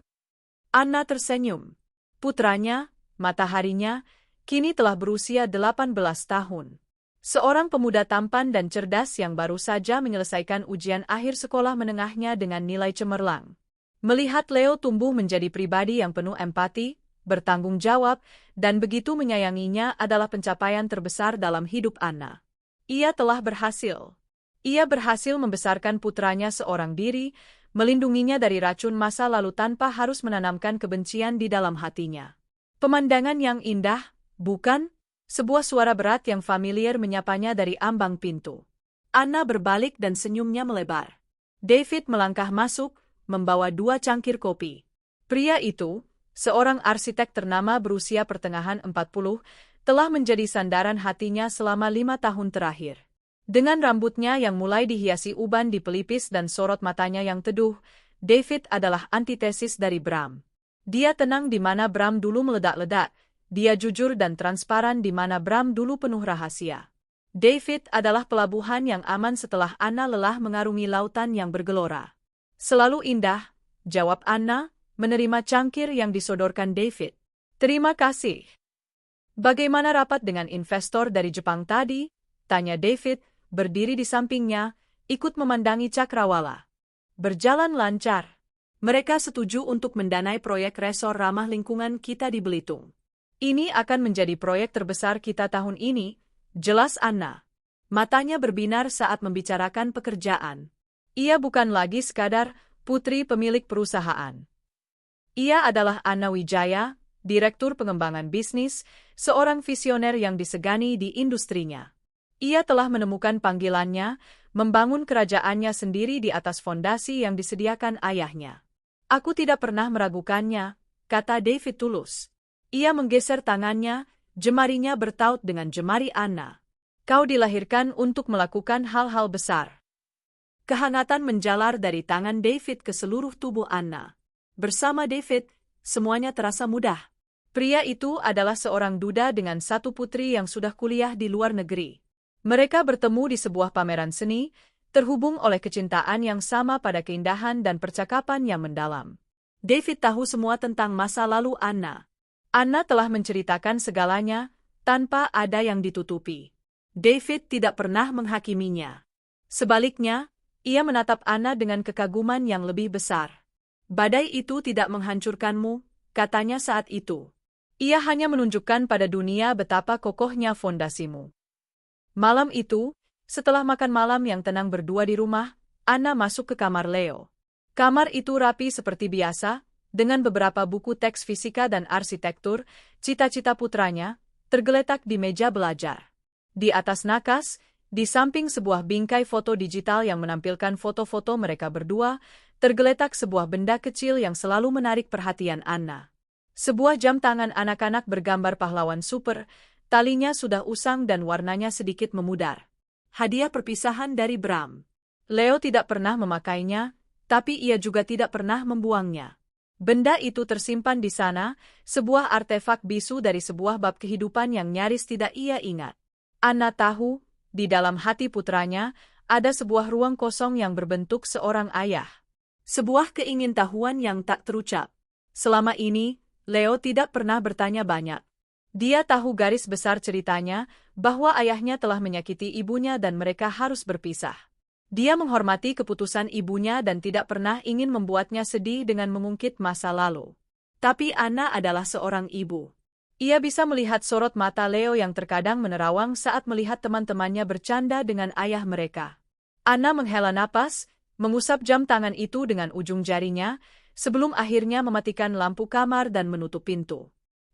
Anna tersenyum. Putranya, mataharinya, kini telah berusia 18 tahun. Seorang pemuda tampan dan cerdas yang baru saja menyelesaikan ujian akhir sekolah menengahnya dengan nilai cemerlang. Melihat Leo tumbuh menjadi pribadi yang penuh empati, bertanggung jawab, dan begitu menyayanginya adalah pencapaian terbesar dalam hidup Anna. Ia telah berhasil. Ia berhasil membesarkan putranya seorang diri, melindunginya dari racun masa lalu tanpa harus menanamkan kebencian di dalam hatinya. Pemandangan yang indah, bukan? Sebuah suara berat yang familiar menyapanya dari ambang pintu. Anna berbalik dan senyumnya melebar. David melangkah masuk, membawa 2 cangkir kopi. Pria itu, seorang arsitek ternama berusia pertengahan 40, telah menjadi sandaran hatinya selama 5 tahun terakhir. Dengan rambutnya yang mulai dihiasi uban di pelipis dan sorot matanya yang teduh, David adalah antitesis dari Bram. Dia tenang di mana Bram dulu meledak-ledak, dia jujur dan transparan di mana Bram dulu penuh rahasia. David adalah pelabuhan yang aman setelah Anna lelah mengarungi lautan yang bergelora. Selalu indah, jawab Anna, menerima cangkir yang disodorkan David. Terima kasih. Bagaimana rapat dengan investor dari Jepang tadi? Tanya David, berdiri di sampingnya, ikut memandangi cakrawala. Berjalan lancar. Mereka setuju untuk mendanai proyek resor ramah lingkungan kita di Belitung. Ini akan menjadi proyek terbesar kita tahun ini, jelas Anna. Matanya berbinar saat membicarakan pekerjaan. Ia bukan lagi sekadar putri pemilik perusahaan. Ia adalah Anna Wijaya, Direktur Pengembangan Bisnis, seorang visioner yang disegani di industrinya. Ia telah menemukan panggilannya, membangun kerajaannya sendiri di atas fondasi yang disediakan ayahnya. Aku tidak pernah meragukannya, kata David tulus. Ia menggeser tangannya, jemarinya bertaut dengan jemari Anna. Kau dilahirkan untuk melakukan hal-hal besar. Kehangatan menjalar dari tangan David ke seluruh tubuh Anna. Bersama David, semuanya terasa mudah. Pria itu adalah seorang duda dengan satu putri yang sudah kuliah di luar negeri. Mereka bertemu di sebuah pameran seni, terhubung oleh kecintaan yang sama pada keindahan dan percakapan yang mendalam. David tahu semua tentang masa lalu Anna. Anna telah menceritakan segalanya, tanpa ada yang ditutupi. David tidak pernah menghakiminya. Sebaliknya, ia menatap Anna dengan kekaguman yang lebih besar. Badai itu tidak menghancurkanmu, katanya saat itu. Ia hanya menunjukkan pada dunia betapa kokohnya fondasimu. Malam itu, setelah makan malam yang tenang berdua di rumah, Anna masuk ke kamar Leo. Kamar itu rapi seperti biasa, dengan beberapa buku teks fisika dan arsitektur, cita-cita putranya, tergeletak di meja belajar. Di atas nakas, di samping sebuah bingkai foto digital yang menampilkan foto-foto mereka berdua, tergeletak sebuah benda kecil yang selalu menarik perhatian Anna. Sebuah jam tangan anak-anak bergambar pahlawan super, talinya sudah usang dan warnanya sedikit memudar. Hadiah perpisahan dari Bram. Leo tidak pernah memakainya, tapi ia juga tidak pernah membuangnya. Benda itu tersimpan di sana, sebuah artefak bisu dari sebuah bab kehidupan yang nyaris tidak ia ingat. Anna tahu, di dalam hati putranya, ada sebuah ruang kosong yang berbentuk seorang ayah. Sebuah keingintahuan yang tak terucap. Selama ini, Leo tidak pernah bertanya banyak. Dia tahu garis besar ceritanya, bahwa ayahnya telah menyakiti ibunya dan mereka harus berpisah. Dia menghormati keputusan ibunya dan tidak pernah ingin membuatnya sedih dengan mengungkit masa lalu. Tapi Anna adalah seorang ibu. Ia bisa melihat sorot mata Leo yang terkadang menerawang saat melihat teman-temannya bercanda dengan ayah mereka. Anna menghela napas, mengusap jam tangan itu dengan ujung jarinya, sebelum akhirnya mematikan lampu kamar dan menutup pintu.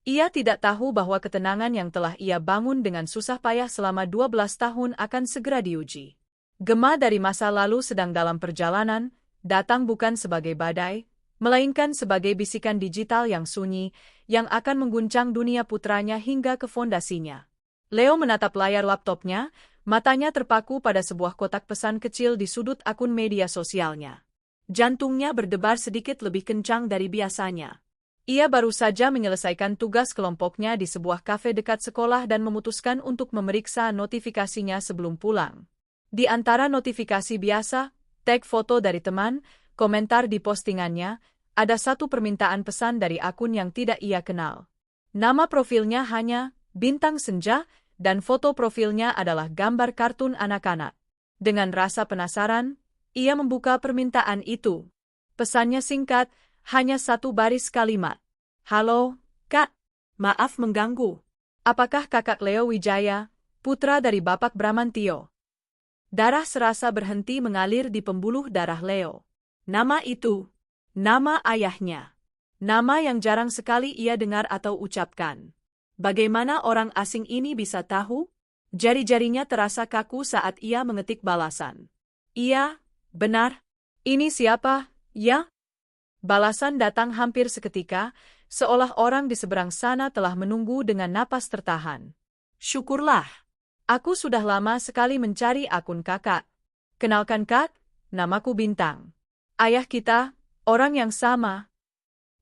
Ia tidak tahu bahwa ketenangan yang telah ia bangun dengan susah payah selama 12 tahun akan segera diuji. Gema dari masa lalu sedang dalam perjalanan, datang bukan sebagai badai, melainkan sebagai bisikan digital yang sunyi, yang akan mengguncang dunia putranya hingga ke fondasinya. Leo menatap layar laptopnya, matanya terpaku pada sebuah kotak pesan kecil di sudut akun media sosialnya. Jantungnya berdebar sedikit lebih kencang dari biasanya. Ia baru saja menyelesaikan tugas kelompoknya di sebuah kafe dekat sekolah dan memutuskan untuk memeriksa notifikasinya sebelum pulang. Di antara notifikasi biasa, tag foto dari teman, komentar di postingannya, ada satu permintaan pesan dari akun yang tidak ia kenal. Nama profilnya hanya Bintang Senja, dan foto profilnya adalah gambar kartun anak-anak. Dengan rasa penasaran, ia membuka permintaan itu. Pesannya singkat, hanya satu baris kalimat. Halo, Kak. Maaf mengganggu. Apakah Kakak Leo Wijaya, putra dari Bapak Bramantio? Darah serasa berhenti mengalir di pembuluh darah Leo. Nama itu, nama ayahnya. Nama yang jarang sekali ia dengar atau ucapkan. Bagaimana orang asing ini bisa tahu? Jari-jarinya terasa kaku saat ia mengetik balasan. Iya, benar. Ini siapa, ya? Balasan datang hampir seketika, seolah orang di seberang sana telah menunggu dengan napas tertahan. Syukurlah. Aku sudah lama sekali mencari akun kakak. Kenalkan Kak, namaku Bintang. Ayah kita, orang yang sama.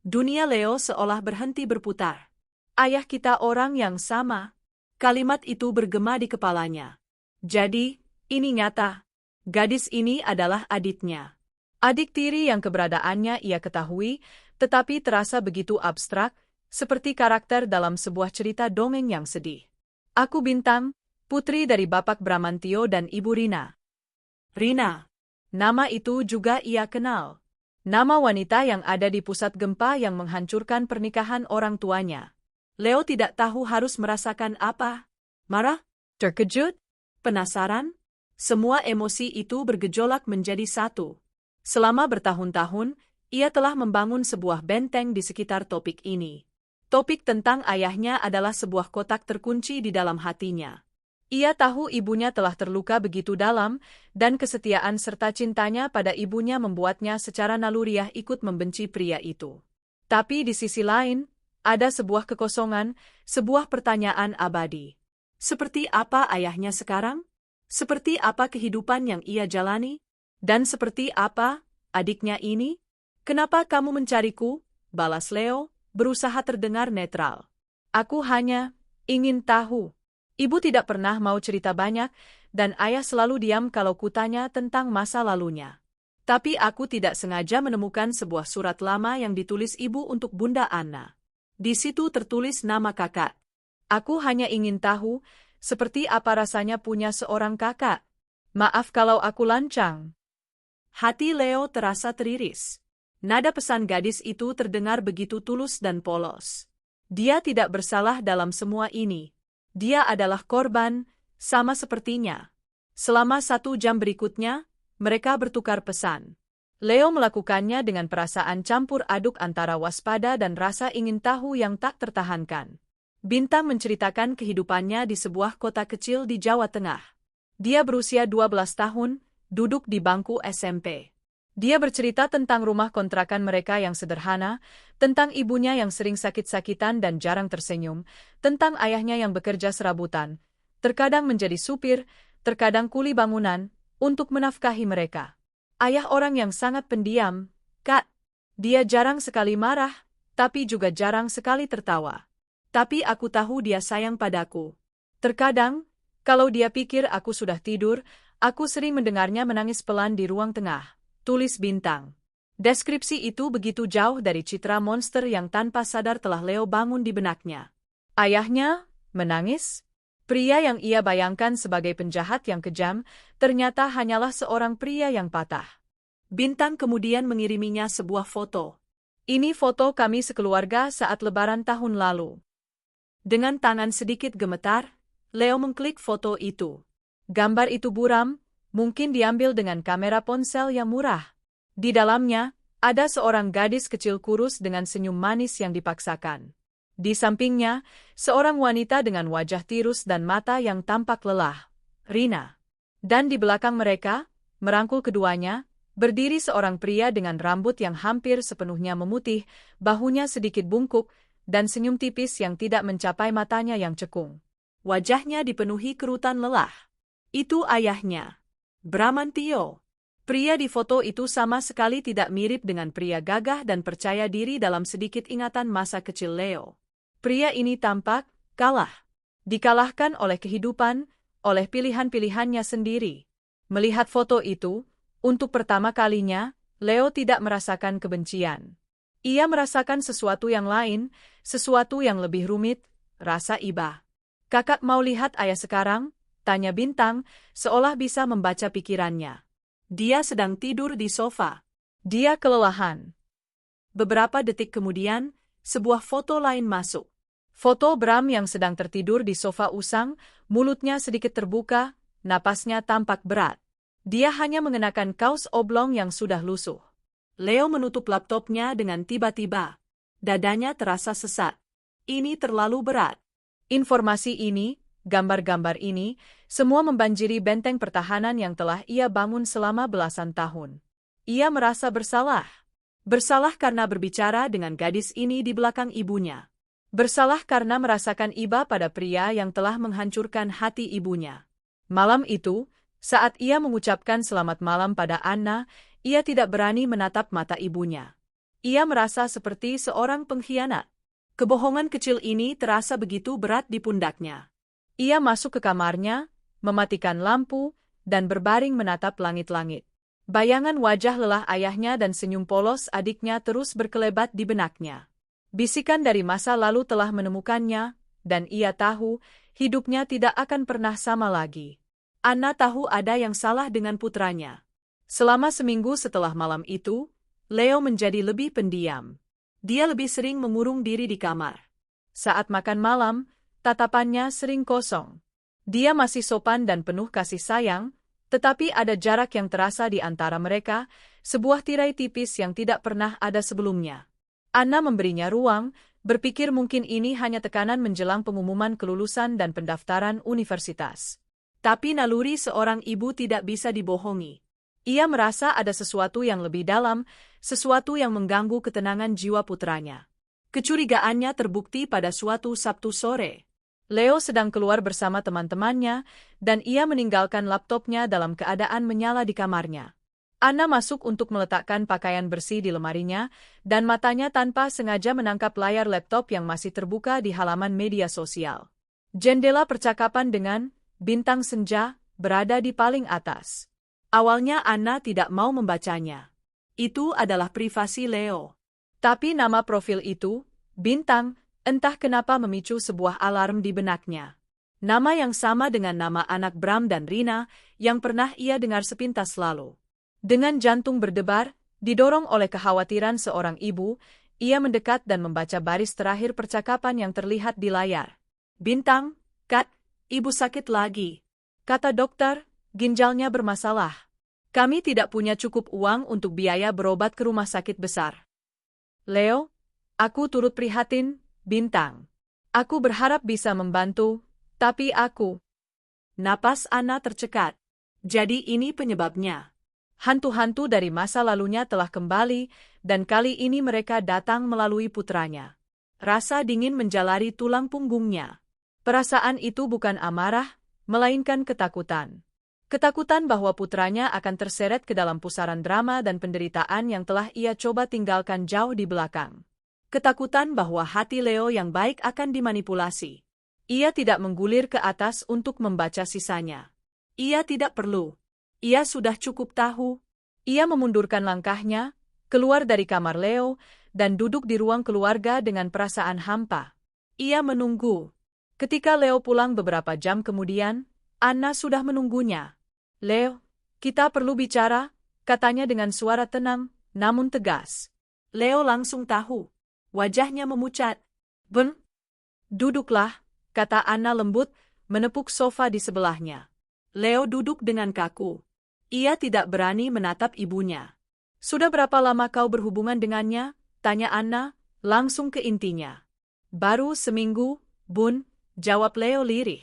Dunia Leo seolah berhenti berputar. Ayah kita orang yang sama. Kalimat itu bergema di kepalanya. Jadi, ini nyata. Gadis ini adalah adiknya. Adik tiri yang keberadaannya ia ketahui, tetapi terasa begitu abstrak, seperti karakter dalam sebuah cerita dongeng yang sedih. Aku Bintang, putri dari Bapak Bramantio dan Ibu Rina. Rina. Nama itu juga ia kenal. Nama wanita yang ada di pusat gempa yang menghancurkan pernikahan orang tuanya. Leo tidak tahu harus merasakan apa. Marah? Terkejut? Penasaran? Semua emosi itu bergejolak menjadi satu. Selama bertahun-tahun, ia telah membangun sebuah benteng di sekitar topik ini. Topik tentang ayahnya adalah sebuah kotak terkunci di dalam hatinya. Ia tahu ibunya telah terluka begitu dalam, dan kesetiaan serta cintanya pada ibunya membuatnya secara naluriah ikut membenci pria itu. Tapi di sisi lain, ada sebuah kekosongan, sebuah pertanyaan abadi. Seperti apa ayahnya sekarang? Seperti apa kehidupan yang ia jalani? Dan seperti apa adiknya ini? Kenapa kamu mencariku? Balas Leo, berusaha terdengar netral. Aku hanya ingin tahu. Ibu tidak pernah mau cerita banyak, dan ayah selalu diam kalau kutanya tentang masa lalunya. Tapi aku tidak sengaja menemukan sebuah surat lama yang ditulis ibu untuk Bunda Anna. Di situ tertulis nama kakak. Aku hanya ingin tahu, seperti apa rasanya punya seorang kakak. Maaf kalau aku lancang. Hati Leo terasa teriris. Nada pesan gadis itu terdengar begitu tulus dan polos. Dia tidak bersalah dalam semua ini. Dia adalah korban, sama sepertinya. Selama 1 jam berikutnya, mereka bertukar pesan. Leo melakukannya dengan perasaan campur aduk antara waspada dan rasa ingin tahu yang tak tertahankan. Bintang menceritakan kehidupannya di sebuah kota kecil di Jawa Tengah. Dia berusia 12 tahun, duduk di bangku SMP. Dia bercerita tentang rumah kontrakan mereka yang sederhana, tentang ibunya yang sering sakit-sakitan dan jarang tersenyum, tentang ayahnya yang bekerja serabutan, terkadang menjadi supir, terkadang kuli bangunan, untuk menafkahi mereka. Ayah orang yang sangat pendiam, Kak. Dia jarang sekali marah, tapi juga jarang sekali tertawa. Tapi aku tahu dia sayang padaku. Terkadang, kalau dia pikir aku sudah tidur, aku sering mendengarnya menangis pelan di ruang tengah. Tulis Bintang. Deskripsi itu begitu jauh dari citra monster yang tanpa sadar telah Leo bangun di benaknya. Ayahnya menangis? Pria yang ia bayangkan sebagai penjahat yang kejam, ternyata hanyalah seorang pria yang patah. Bintang kemudian mengiriminya sebuah foto. Ini foto kami sekeluarga saat Lebaran tahun lalu. Dengan tangan sedikit gemetar, Leo mengklik foto itu. Gambar itu buram, mungkin diambil dengan kamera ponsel yang murah. Di dalamnya, ada seorang gadis kecil kurus dengan senyum manis yang dipaksakan. Di sampingnya, seorang wanita dengan wajah tirus dan mata yang tampak lelah, Rina. Dan di belakang mereka, merangkul keduanya, berdiri seorang pria dengan rambut yang hampir sepenuhnya memutih, bahunya sedikit bungkuk, dan senyum tipis yang tidak mencapai matanya yang cekung. Wajahnya dipenuhi kerutan lelah. Itu ayahnya, Bramantio. Pria di foto itu sama sekali tidak mirip dengan pria gagah dan percaya diri dalam sedikit ingatan masa kecil Leo. Pria ini tampak kalah. Dikalahkan oleh kehidupan, oleh pilihan-pilihannya sendiri. Melihat foto itu, untuk pertama kalinya, Leo tidak merasakan kebencian. Ia merasakan sesuatu yang lain, sesuatu yang lebih rumit, rasa iba. Kakak mau lihat ayah sekarang? Tanya Bintang, seolah bisa membaca pikirannya. Dia sedang tidur di sofa. Dia kelelahan. Beberapa detik kemudian, sebuah foto lain masuk. Foto Bram yang sedang tertidur di sofa usang, mulutnya sedikit terbuka, napasnya tampak berat. Dia hanya mengenakan kaos oblong yang sudah lusuh. Leo menutup laptopnya dengan tiba-tiba. Dadanya terasa sesak. Ini terlalu berat. Informasi ini, gambar-gambar ini, semua membanjiri benteng pertahanan yang telah ia bangun selama belasan tahun. Ia merasa bersalah. Bersalah karena berbicara dengan gadis ini di belakang ibunya. Bersalah karena merasakan iba pada pria yang telah menghancurkan hati ibunya. Malam itu, saat ia mengucapkan selamat malam pada Anna, ia tidak berani menatap mata ibunya. Ia merasa seperti seorang pengkhianat. Kebohongan kecil ini terasa begitu berat di pundaknya. Ia masuk ke kamarnya, mematikan lampu, dan berbaring menatap langit-langit. Bayangan wajah lelah ayahnya dan senyum polos adiknya terus berkelebat di benaknya. Bisikan dari masa lalu telah menemukannya, dan ia tahu, hidupnya tidak akan pernah sama lagi. Anna tahu ada yang salah dengan putranya. Selama seminggu setelah malam itu, Leo menjadi lebih pendiam. Dia lebih sering mengurung diri di kamar. Saat makan malam, tatapannya sering kosong. Dia masih sopan dan penuh kasih sayang, tetapi ada jarak yang terasa di antara mereka, sebuah tirai tipis yang tidak pernah ada sebelumnya. Anna memberinya ruang, berpikir mungkin ini hanya tekanan menjelang pengumuman kelulusan dan pendaftaran universitas. Tapi naluri seorang ibu tidak bisa dibohongi. Ia merasa ada sesuatu yang lebih dalam, sesuatu yang mengganggu ketenangan jiwa putranya. Kecurigaannya terbukti pada suatu Sabtu sore. Leo sedang keluar bersama teman-temannya, dan ia meninggalkan laptopnya dalam keadaan menyala di kamarnya. Anna masuk untuk meletakkan pakaian bersih di lemarinya, dan matanya tanpa sengaja menangkap layar laptop yang masih terbuka di halaman media sosial. Jendela percakapan dengan bintang senja berada di paling atas. Awalnya Anna tidak mau membacanya. Itu adalah privasi Leo. Tapi nama profil itu, Bintang, entah kenapa memicu sebuah alarm di benaknya. Nama yang sama dengan nama anak Bram dan Rina yang pernah ia dengar sepintas lalu. Dengan jantung berdebar, didorong oleh kekhawatiran seorang ibu, ia mendekat dan membaca baris terakhir percakapan yang terlihat di layar. Bintang, Kat, ibu sakit lagi. Kata dokter, ginjalnya bermasalah. Kami tidak punya cukup uang untuk biaya berobat ke rumah sakit besar. Leo, aku turut prihatin, Bintang. Aku berharap bisa membantu, tapi aku... Napas Anna tercekat. Jadi ini penyebabnya. Hantu-hantu dari masa lalunya telah kembali, dan kali ini mereka datang melalui putranya. Rasa dingin menjalari tulang punggungnya. Perasaan itu bukan amarah, melainkan ketakutan. Ketakutan bahwa putranya akan terseret ke dalam pusaran drama dan penderitaan yang telah ia coba tinggalkan jauh di belakang. Ketakutan bahwa hati Leo yang baik akan dimanipulasi. Ia tidak menggulir ke atas untuk membaca sisanya. Ia tidak perlu. Ia sudah cukup tahu. Ia memundurkan langkahnya, keluar dari kamar Leo, dan duduk di ruang keluarga dengan perasaan hampa. Ia menunggu. Ketika Leo pulang beberapa jam kemudian, Anna sudah menunggunya. Leo, kita perlu bicara, katanya dengan suara tenang, namun tegas. Leo langsung tahu. Wajahnya memucat. Ben, duduklah, kata Anna lembut, menepuk sofa di sebelahnya. Leo duduk dengan kaku. Ia tidak berani menatap ibunya. Sudah berapa lama kau berhubungan dengannya? Tanya Anna, langsung ke intinya. Baru seminggu, Bun, jawab Leo lirih.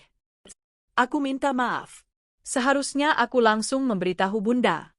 Aku minta maaf. Seharusnya aku langsung memberitahu Bunda.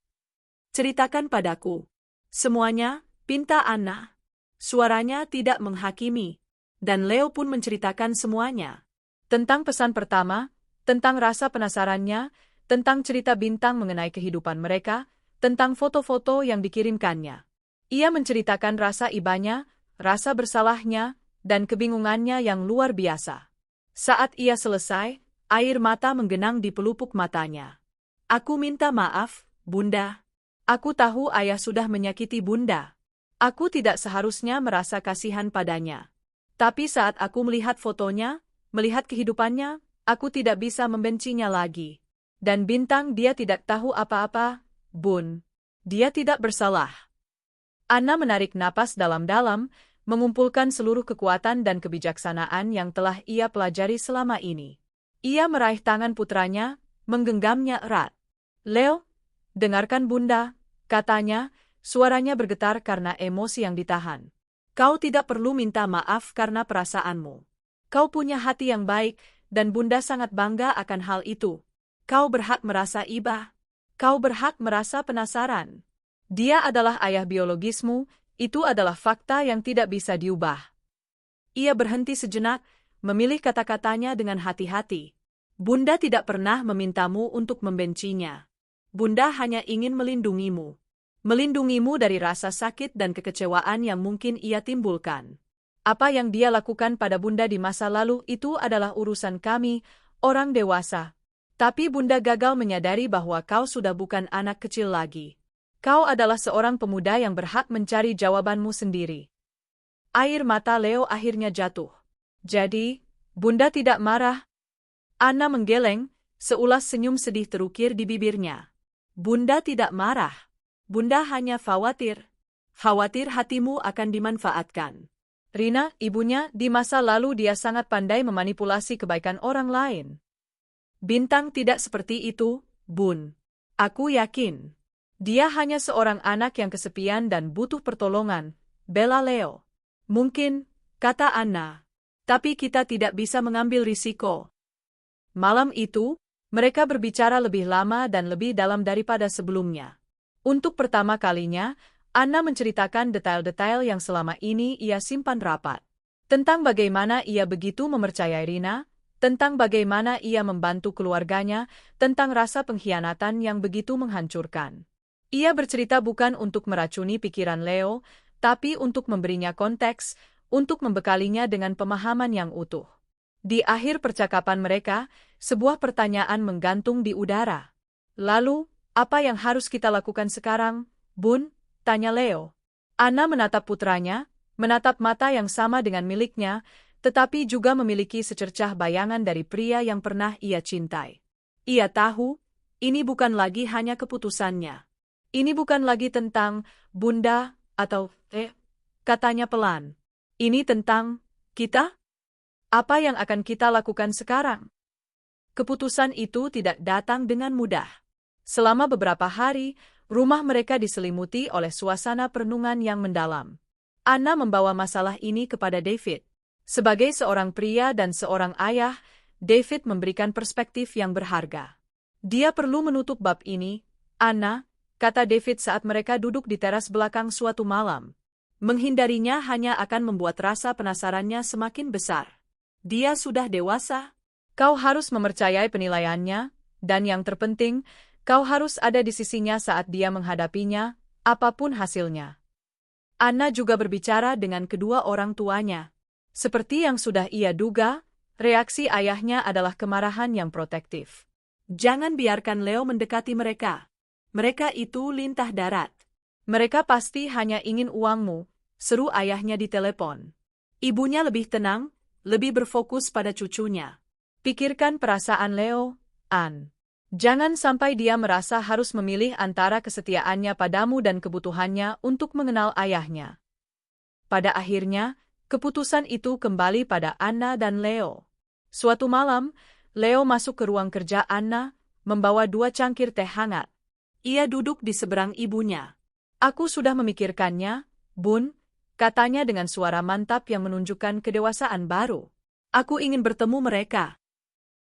Ceritakan padaku. Semuanya, pinta Anna. Suaranya tidak menghakimi. Dan Leo pun menceritakan semuanya. Tentang pesan pertama, tentang rasa penasarannya, tentang cerita Bintang mengenai kehidupan mereka, tentang foto-foto yang dikirimkannya. Ia menceritakan rasa ibanya, rasa bersalahnya, dan kebingungannya yang luar biasa. Saat ia selesai, air mata menggenang di pelupuk matanya. Aku minta maaf, Bunda. Aku tahu ayah sudah menyakiti Bunda. Aku tidak seharusnya merasa kasihan padanya. Tapi saat aku melihat fotonya, melihat kehidupannya, aku tidak bisa membencinya lagi. Dan Bintang dia tidak tahu apa-apa, Bun. Dia tidak bersalah. Anna menarik napas dalam-dalam, mengumpulkan seluruh kekuatan dan kebijaksanaan yang telah ia pelajari selama ini. Ia meraih tangan putranya, menggenggamnya erat. Leo, dengarkan Bunda, katanya, suaranya bergetar karena emosi yang ditahan. Kau tidak perlu minta maaf karena perasaanmu. Kau punya hati yang baik, dan Bunda sangat bangga akan hal itu. Kau berhak merasa iba. Kau berhak merasa penasaran. Dia adalah ayah biologismu, itu adalah fakta yang tidak bisa diubah. Ia berhenti sejenak, memilih kata-katanya dengan hati-hati. Bunda tidak pernah memintamu untuk membencinya. Bunda hanya ingin melindungimu. Melindungimu dari rasa sakit dan kekecewaan yang mungkin ia timbulkan. Apa yang dia lakukan pada Bunda di masa lalu itu adalah urusan kami, orang dewasa. Tapi Bunda gagal menyadari bahwa kau sudah bukan anak kecil lagi. Kau adalah seorang pemuda yang berhak mencari jawabanmu sendiri. Air mata Leo akhirnya jatuh. Jadi, Bunda tidak marah? Anna menggeleng, seulas senyum sedih terukir di bibirnya. Bunda tidak marah. Bunda hanya khawatir. Khawatir hatimu akan dimanfaatkan. Rina, ibunya, di masa lalu dia sangat pandai memanipulasi kebaikan orang lain. Bintang tidak seperti itu, Bun. Aku yakin. Dia hanya seorang anak yang kesepian dan butuh pertolongan, bela Leo. Mungkin, kata Anna. Tapi kita tidak bisa mengambil risiko. Malam itu, mereka berbicara lebih lama dan lebih dalam daripada sebelumnya. Untuk pertama kalinya, Anna menceritakan detail-detail yang selama ini ia simpan rapat. Tentang bagaimana ia begitu mempercayai Rina, tentang bagaimana ia membantu keluarganya, tentang rasa pengkhianatan yang begitu menghancurkan. Ia bercerita bukan untuk meracuni pikiran Leo, tapi untuk memberinya konteks, untuk membekalinya dengan pemahaman yang utuh. Di akhir percakapan mereka, sebuah pertanyaan menggantung di udara. Lalu, apa yang harus kita lakukan sekarang, Bun? Tanya Leo. Anna menatap putranya, menatap mata yang sama dengan miliknya, tetapi juga memiliki secercah bayangan dari pria yang pernah ia cintai. Ia tahu, ini bukan lagi hanya keputusannya. Ini bukan lagi tentang Bunda atau katanya pelan. Ini tentang kita? Apa yang akan kita lakukan sekarang? Keputusan itu tidak datang dengan mudah. Selama beberapa hari, rumah mereka diselimuti oleh suasana perenungan yang mendalam. Anna membawa masalah ini kepada David. Sebagai seorang pria dan seorang ayah, David memberikan perspektif yang berharga. Dia perlu menutup bab ini, Anna, kata David saat mereka duduk di teras belakang suatu malam. Menghindarinya hanya akan membuat rasa penasarannya semakin besar. Dia sudah dewasa. Kau harus mempercayai penilaiannya, dan yang terpenting, kau harus ada di sisinya saat dia menghadapinya, apapun hasilnya. Anna juga berbicara dengan kedua orang tuanya. Seperti yang sudah ia duga, reaksi ayahnya adalah kemarahan yang protektif. Jangan biarkan Leo mendekati mereka. Mereka itu lintah darat. Mereka pasti hanya ingin uangmu, seru ayahnya di telepon. Ibunya lebih tenang, lebih berfokus pada cucunya. Pikirkan perasaan Leo, Ann. Jangan sampai dia merasa harus memilih antara kesetiaannya padamu dan kebutuhannya untuk mengenal ayahnya. Pada akhirnya, keputusan itu kembali pada Anna dan Leo. Suatu malam, Leo masuk ke ruang kerja Anna, membawa 2 cangkir teh hangat. Ia duduk di seberang ibunya. Aku sudah memikirkannya, Bun, katanya dengan suara mantap yang menunjukkan kedewasaan baru. Aku ingin bertemu mereka.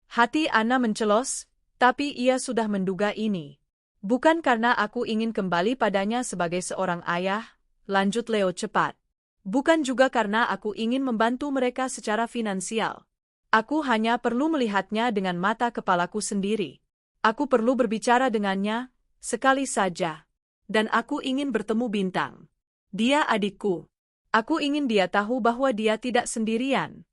Hati Anna mencelos, tapi ia sudah menduga ini. Bukan karena aku ingin kembali padanya sebagai seorang ayah, lanjut Leo cepat. Bukan juga karena aku ingin membantu mereka secara finansial. Aku hanya perlu melihatnya dengan mata kepalaku sendiri. Aku perlu berbicara dengannya, sekali saja. Dan aku ingin bertemu Bintang. Dia adikku. Aku ingin dia tahu bahwa dia tidak sendirian.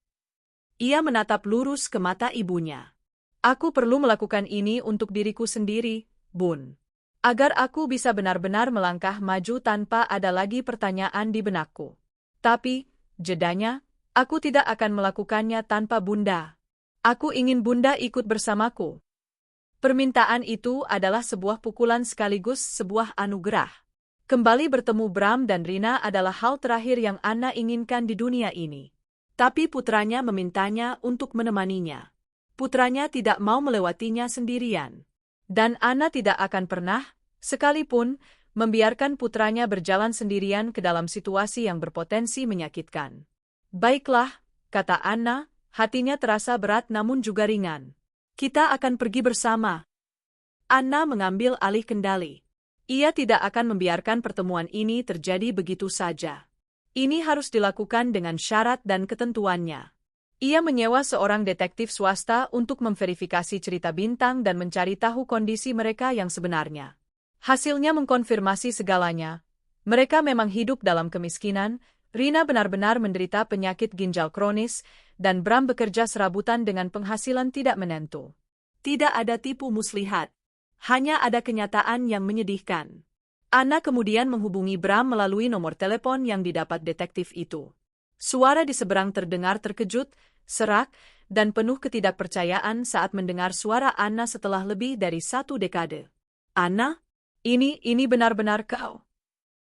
Ia menatap lurus ke mata ibunya. Aku perlu melakukan ini untuk diriku sendiri, Bun. Agar aku bisa benar-benar melangkah maju tanpa ada lagi pertanyaan di benakku. Tapi, jedanya, aku tidak akan melakukannya tanpa Bunda. Aku ingin Bunda ikut bersamaku. Permintaan itu adalah sebuah pukulan sekaligus sebuah anugerah. Kembali bertemu Bram dan Rina adalah hal terakhir yang Anna inginkan di dunia ini. Tapi putranya memintanya untuk menemaninya. Putranya tidak mau melewatinya sendirian. Dan Anna tidak akan pernah, sekalipun, membiarkan putranya berjalan sendirian ke dalam situasi yang berpotensi menyakitkan. Baiklah, kata Anna, hatinya terasa berat namun juga ringan. Kita akan pergi bersama. Anna mengambil alih kendali. Ia tidak akan membiarkan pertemuan ini terjadi begitu saja. Ini harus dilakukan dengan syarat dan ketentuannya. Ia menyewa seorang detektif swasta untuk memverifikasi cerita Bintang dan mencari tahu kondisi mereka yang sebenarnya. Hasilnya mengkonfirmasi segalanya. Mereka memang hidup dalam kemiskinan, Rina benar-benar menderita penyakit ginjal kronis, dan Bram bekerja serabutan dengan penghasilan tidak menentu. Tidak ada tipu muslihat. Hanya ada kenyataan yang menyedihkan. Anna kemudian menghubungi Bram melalui nomor telepon yang didapat detektif itu. Suara di seberang terdengar terkejut, serak, dan penuh ketidakpercayaan saat mendengar suara Anna setelah lebih dari 1 dekade. Anna? Ini benar-benar kau.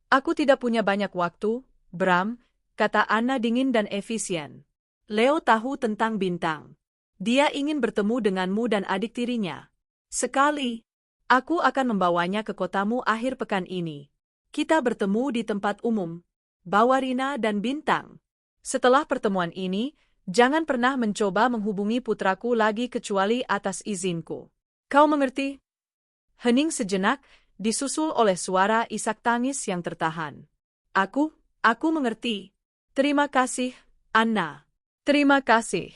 Aku tidak punya banyak waktu, Bram, kata Anna dingin dan efisien. Leo tahu tentang Bintang. Dia ingin bertemu denganmu dan adik tirinya. Sekali. Aku akan membawanya ke kotamu akhir pekan ini. Kita bertemu di tempat umum. Bawa Rina dan Bintang. Setelah pertemuan ini, jangan pernah mencoba menghubungi putraku lagi kecuali atas izinku. Kau mengerti? Hening sejenak, disusul oleh suara isak tangis yang tertahan. Aku mengerti. Terima kasih, Anna. Terima kasih.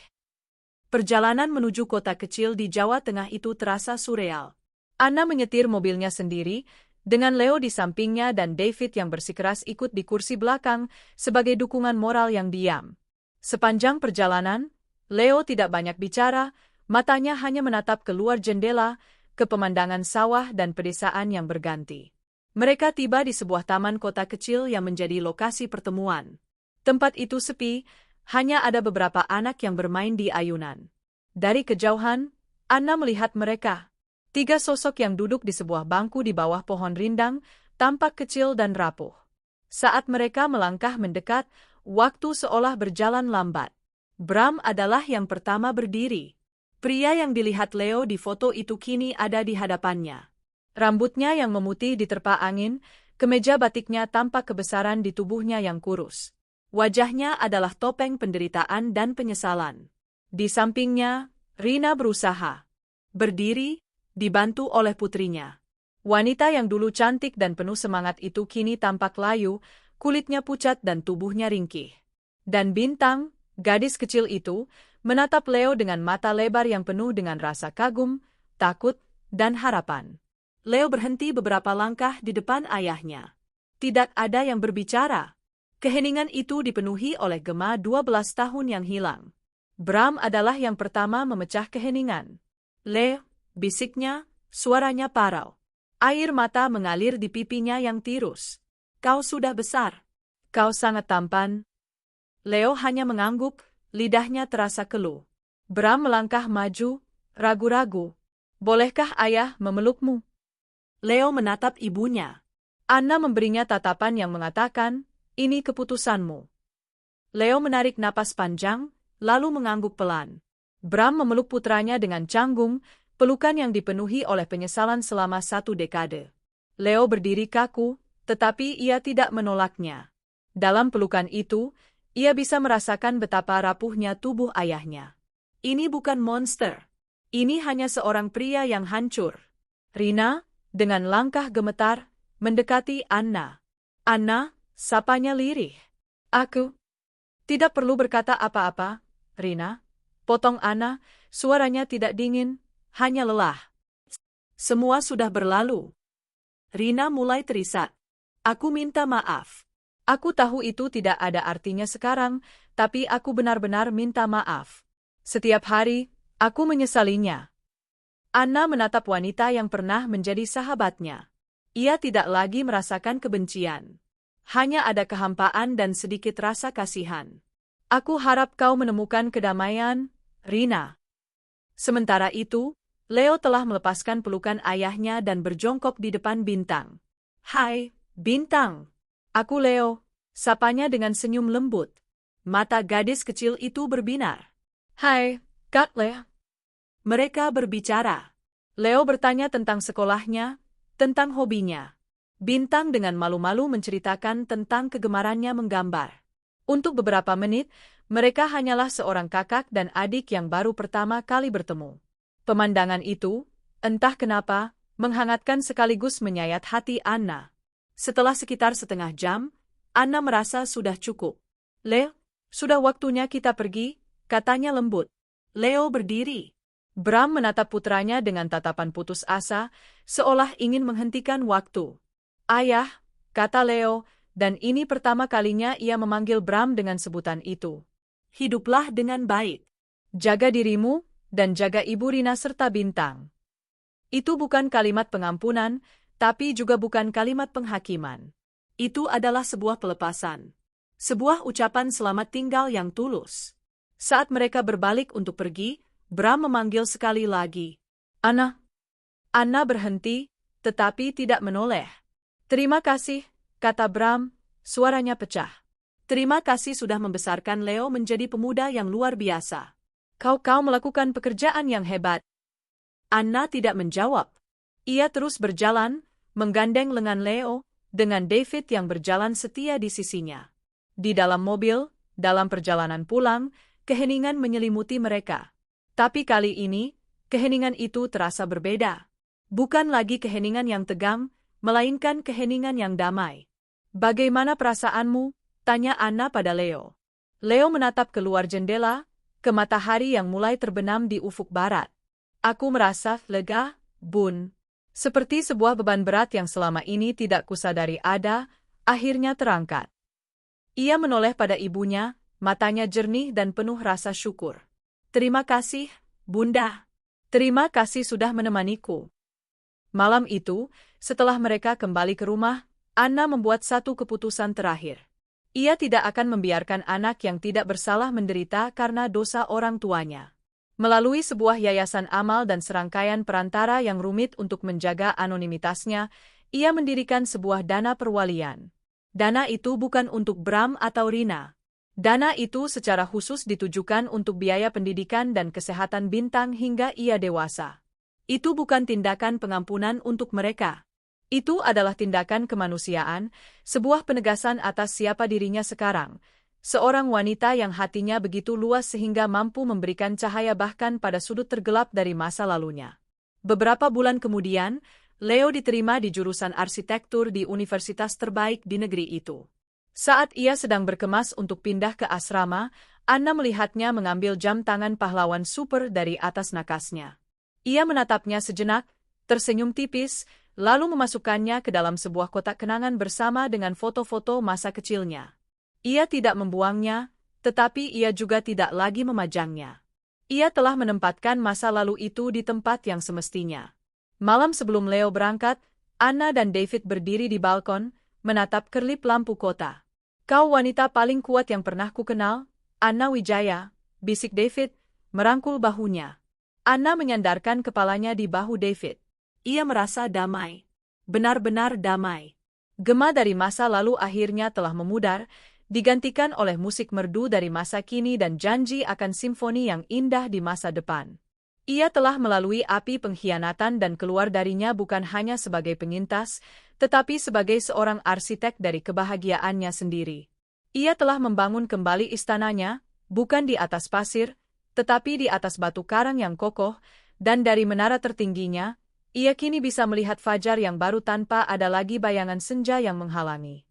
Perjalanan menuju kota kecil di Jawa Tengah itu terasa surreal. Anna menyetir mobilnya sendiri, dengan Leo di sampingnya dan David yang bersikeras ikut di kursi belakang sebagai dukungan moral yang diam. Sepanjang perjalanan, Leo tidak banyak bicara, matanya hanya menatap keluar jendela, ke pemandangan sawah dan pedesaan yang berganti. Mereka tiba di sebuah taman kota kecil yang menjadi lokasi pertemuan. Tempat itu sepi, hanya ada beberapa anak yang bermain di ayunan. Dari kejauhan, Anna melihat mereka. 3 sosok yang duduk di sebuah bangku di bawah pohon rindang, tampak kecil dan rapuh. Saat mereka melangkah mendekat, waktu seolah berjalan lambat. Bram adalah yang pertama berdiri. Pria yang dilihat Leo di foto itu kini ada di hadapannya. Rambutnya yang memutih diterpa angin, kemeja batiknya tampak kebesaran di tubuhnya yang kurus. Wajahnya adalah topeng penderitaan dan penyesalan. Di sampingnya, Rina berusaha berdiri, dibantu oleh putrinya. Wanita yang dulu cantik dan penuh semangat itu kini tampak layu, kulitnya pucat dan tubuhnya ringkih. Dan Bintang, gadis kecil itu, menatap Leo dengan mata lebar yang penuh dengan rasa kagum, takut, dan harapan. Leo berhenti beberapa langkah di depan ayahnya. Tidak ada yang berbicara. Keheningan itu dipenuhi oleh gema 12 tahun yang hilang. Bram adalah yang pertama memecah keheningan. Leo, bisiknya, suaranya parau. Air mata mengalir di pipinya yang tirus. Kau sudah besar. Kau sangat tampan. Leo hanya mengangguk, lidahnya terasa keluh. Bram melangkah maju, ragu-ragu. Bolehkah ayah memelukmu? Leo menatap ibunya. Anna memberinya tatapan yang mengatakan, ini keputusanmu. Leo menarik napas panjang, lalu mengangguk pelan. Bram memeluk putranya dengan canggung, pelukan yang dipenuhi oleh penyesalan selama 1 dekade. Leo berdiri kaku, tetapi ia tidak menolaknya. Dalam pelukan itu, ia bisa merasakan betapa rapuhnya tubuh ayahnya. Ini bukan monster. Ini hanya seorang pria yang hancur. Rina, dengan langkah gemetar, mendekati Anna. Anna, sapanya lirih. Aku tidak perlu berkata apa-apa, Rina. Potong Anna, suaranya tidak dingin, hanya lelah. Semua sudah berlalu. Rina mulai terisak. Aku minta maaf. Aku tahu itu tidak ada artinya sekarang, tapi aku benar-benar minta maaf. Setiap hari, aku menyesalinya. Anna menatap wanita yang pernah menjadi sahabatnya. Ia tidak lagi merasakan kebencian. Hanya ada kehampaan dan sedikit rasa kasihan. Aku harap kau menemukan kedamaian, Rina. Sementara itu, Leo telah melepaskan pelukan ayahnya dan berjongkok di depan Bintang. Hai, Bintang. Aku Leo, sapanya dengan senyum lembut. Mata gadis kecil itu berbinar. Hai, Kak Leo. Mereka berbicara. Leo bertanya tentang sekolahnya, tentang hobinya. Bintang dengan malu-malu menceritakan tentang kegemarannya menggambar. Untuk beberapa menit, mereka hanyalah seorang kakak dan adik yang baru pertama kali bertemu. Pemandangan itu, entah kenapa, menghangatkan sekaligus menyayat hati Anna. Setelah sekitar setengah jam, Anna merasa sudah cukup. Leo, sudah waktunya kita pergi, katanya lembut. Leo berdiri. Bram menatap putranya dengan tatapan putus asa, seolah ingin menghentikan waktu. Ayah, kata Leo, dan ini pertama kalinya ia memanggil Bram dengan sebutan itu. Hiduplah dengan baik. Jaga dirimu, dan jaga Ibu Rina serta Bintang. Itu bukan kalimat pengampunan, tapi juga bukan kalimat penghakiman. Itu adalah sebuah pelepasan. Sebuah ucapan selamat tinggal yang tulus. Saat mereka berbalik untuk pergi, Bram memanggil sekali lagi. Anna. Anna berhenti, tetapi tidak menoleh. Terima kasih, kata Bram, suaranya pecah. Terima kasih sudah membesarkan Leo menjadi pemuda yang luar biasa. Kau melakukan pekerjaan yang hebat. Anna tidak menjawab. Ia terus berjalan, menggandeng lengan Leo, dengan David yang berjalan setia di sisinya. Di dalam mobil, dalam perjalanan pulang, keheningan menyelimuti mereka. Tapi kali ini, keheningan itu terasa berbeda. Bukan lagi keheningan yang tegang, melainkan keheningan yang damai. Bagaimana perasaanmu? Tanya Anna pada Leo. Leo menatap keluar jendela, ke matahari yang mulai terbenam di ufuk barat. Aku merasa lega, Bun. Seperti sebuah beban berat yang selama ini tidak kusadari ada, akhirnya terangkat. Ia menoleh pada ibunya, matanya jernih dan penuh rasa syukur. Terima kasih, Bunda. Terima kasih sudah menemaniku. Malam itu, setelah mereka kembali ke rumah, Anna membuat satu keputusan terakhir. Ia tidak akan membiarkan anak yang tidak bersalah menderita karena dosa orang tuanya. Melalui sebuah yayasan amal dan serangkaian perantara yang rumit untuk menjaga anonimitasnya, ia mendirikan sebuah dana perwalian. Dana itu bukan untuk Bram atau Rina. Dana itu secara khusus ditujukan untuk biaya pendidikan dan kesehatan Bintang hingga ia dewasa. Itu bukan tindakan pengampunan untuk mereka. Itu adalah tindakan kemanusiaan, sebuah penegasan atas siapa dirinya sekarang. Seorang wanita yang hatinya begitu luas sehingga mampu memberikan cahaya bahkan pada sudut tergelap dari masa lalunya. Beberapa bulan kemudian, Leo diterima di jurusan arsitektur di universitas terbaik di negeri itu. Saat ia sedang berkemas untuk pindah ke asrama, Anna melihatnya mengambil jam tangan pahlawan super dari atas nakasnya. Ia menatapnya sejenak, tersenyum tipis, lalu memasukkannya ke dalam sebuah kotak kenangan bersama dengan foto-foto masa kecilnya. Ia tidak membuangnya, tetapi ia juga tidak lagi memajangnya. Ia telah menempatkan masa lalu itu di tempat yang semestinya. Malam sebelum Leo berangkat, Anna dan David berdiri di balkon, menatap kerlip lampu kota. Kau wanita paling kuat yang pernah kukenal, Anna Wijaya, bisik David, merangkul bahunya. Anna menyandarkan kepalanya di bahu David. Ia merasa damai. Benar-benar damai. Gema dari masa lalu akhirnya telah memudar, digantikan oleh musik merdu dari masa kini dan janji akan simfoni yang indah di masa depan. Ia telah melalui api pengkhianatan dan keluar darinya bukan hanya sebagai penyintas, tetapi sebagai seorang arsitek dari kebahagiaannya sendiri. Ia telah membangun kembali istananya, bukan di atas pasir, tetapi di atas batu karang yang kokoh, dan dari menara tertingginya, ia kini bisa melihat fajar yang baru tanpa ada lagi bayangan senja yang menghalangi.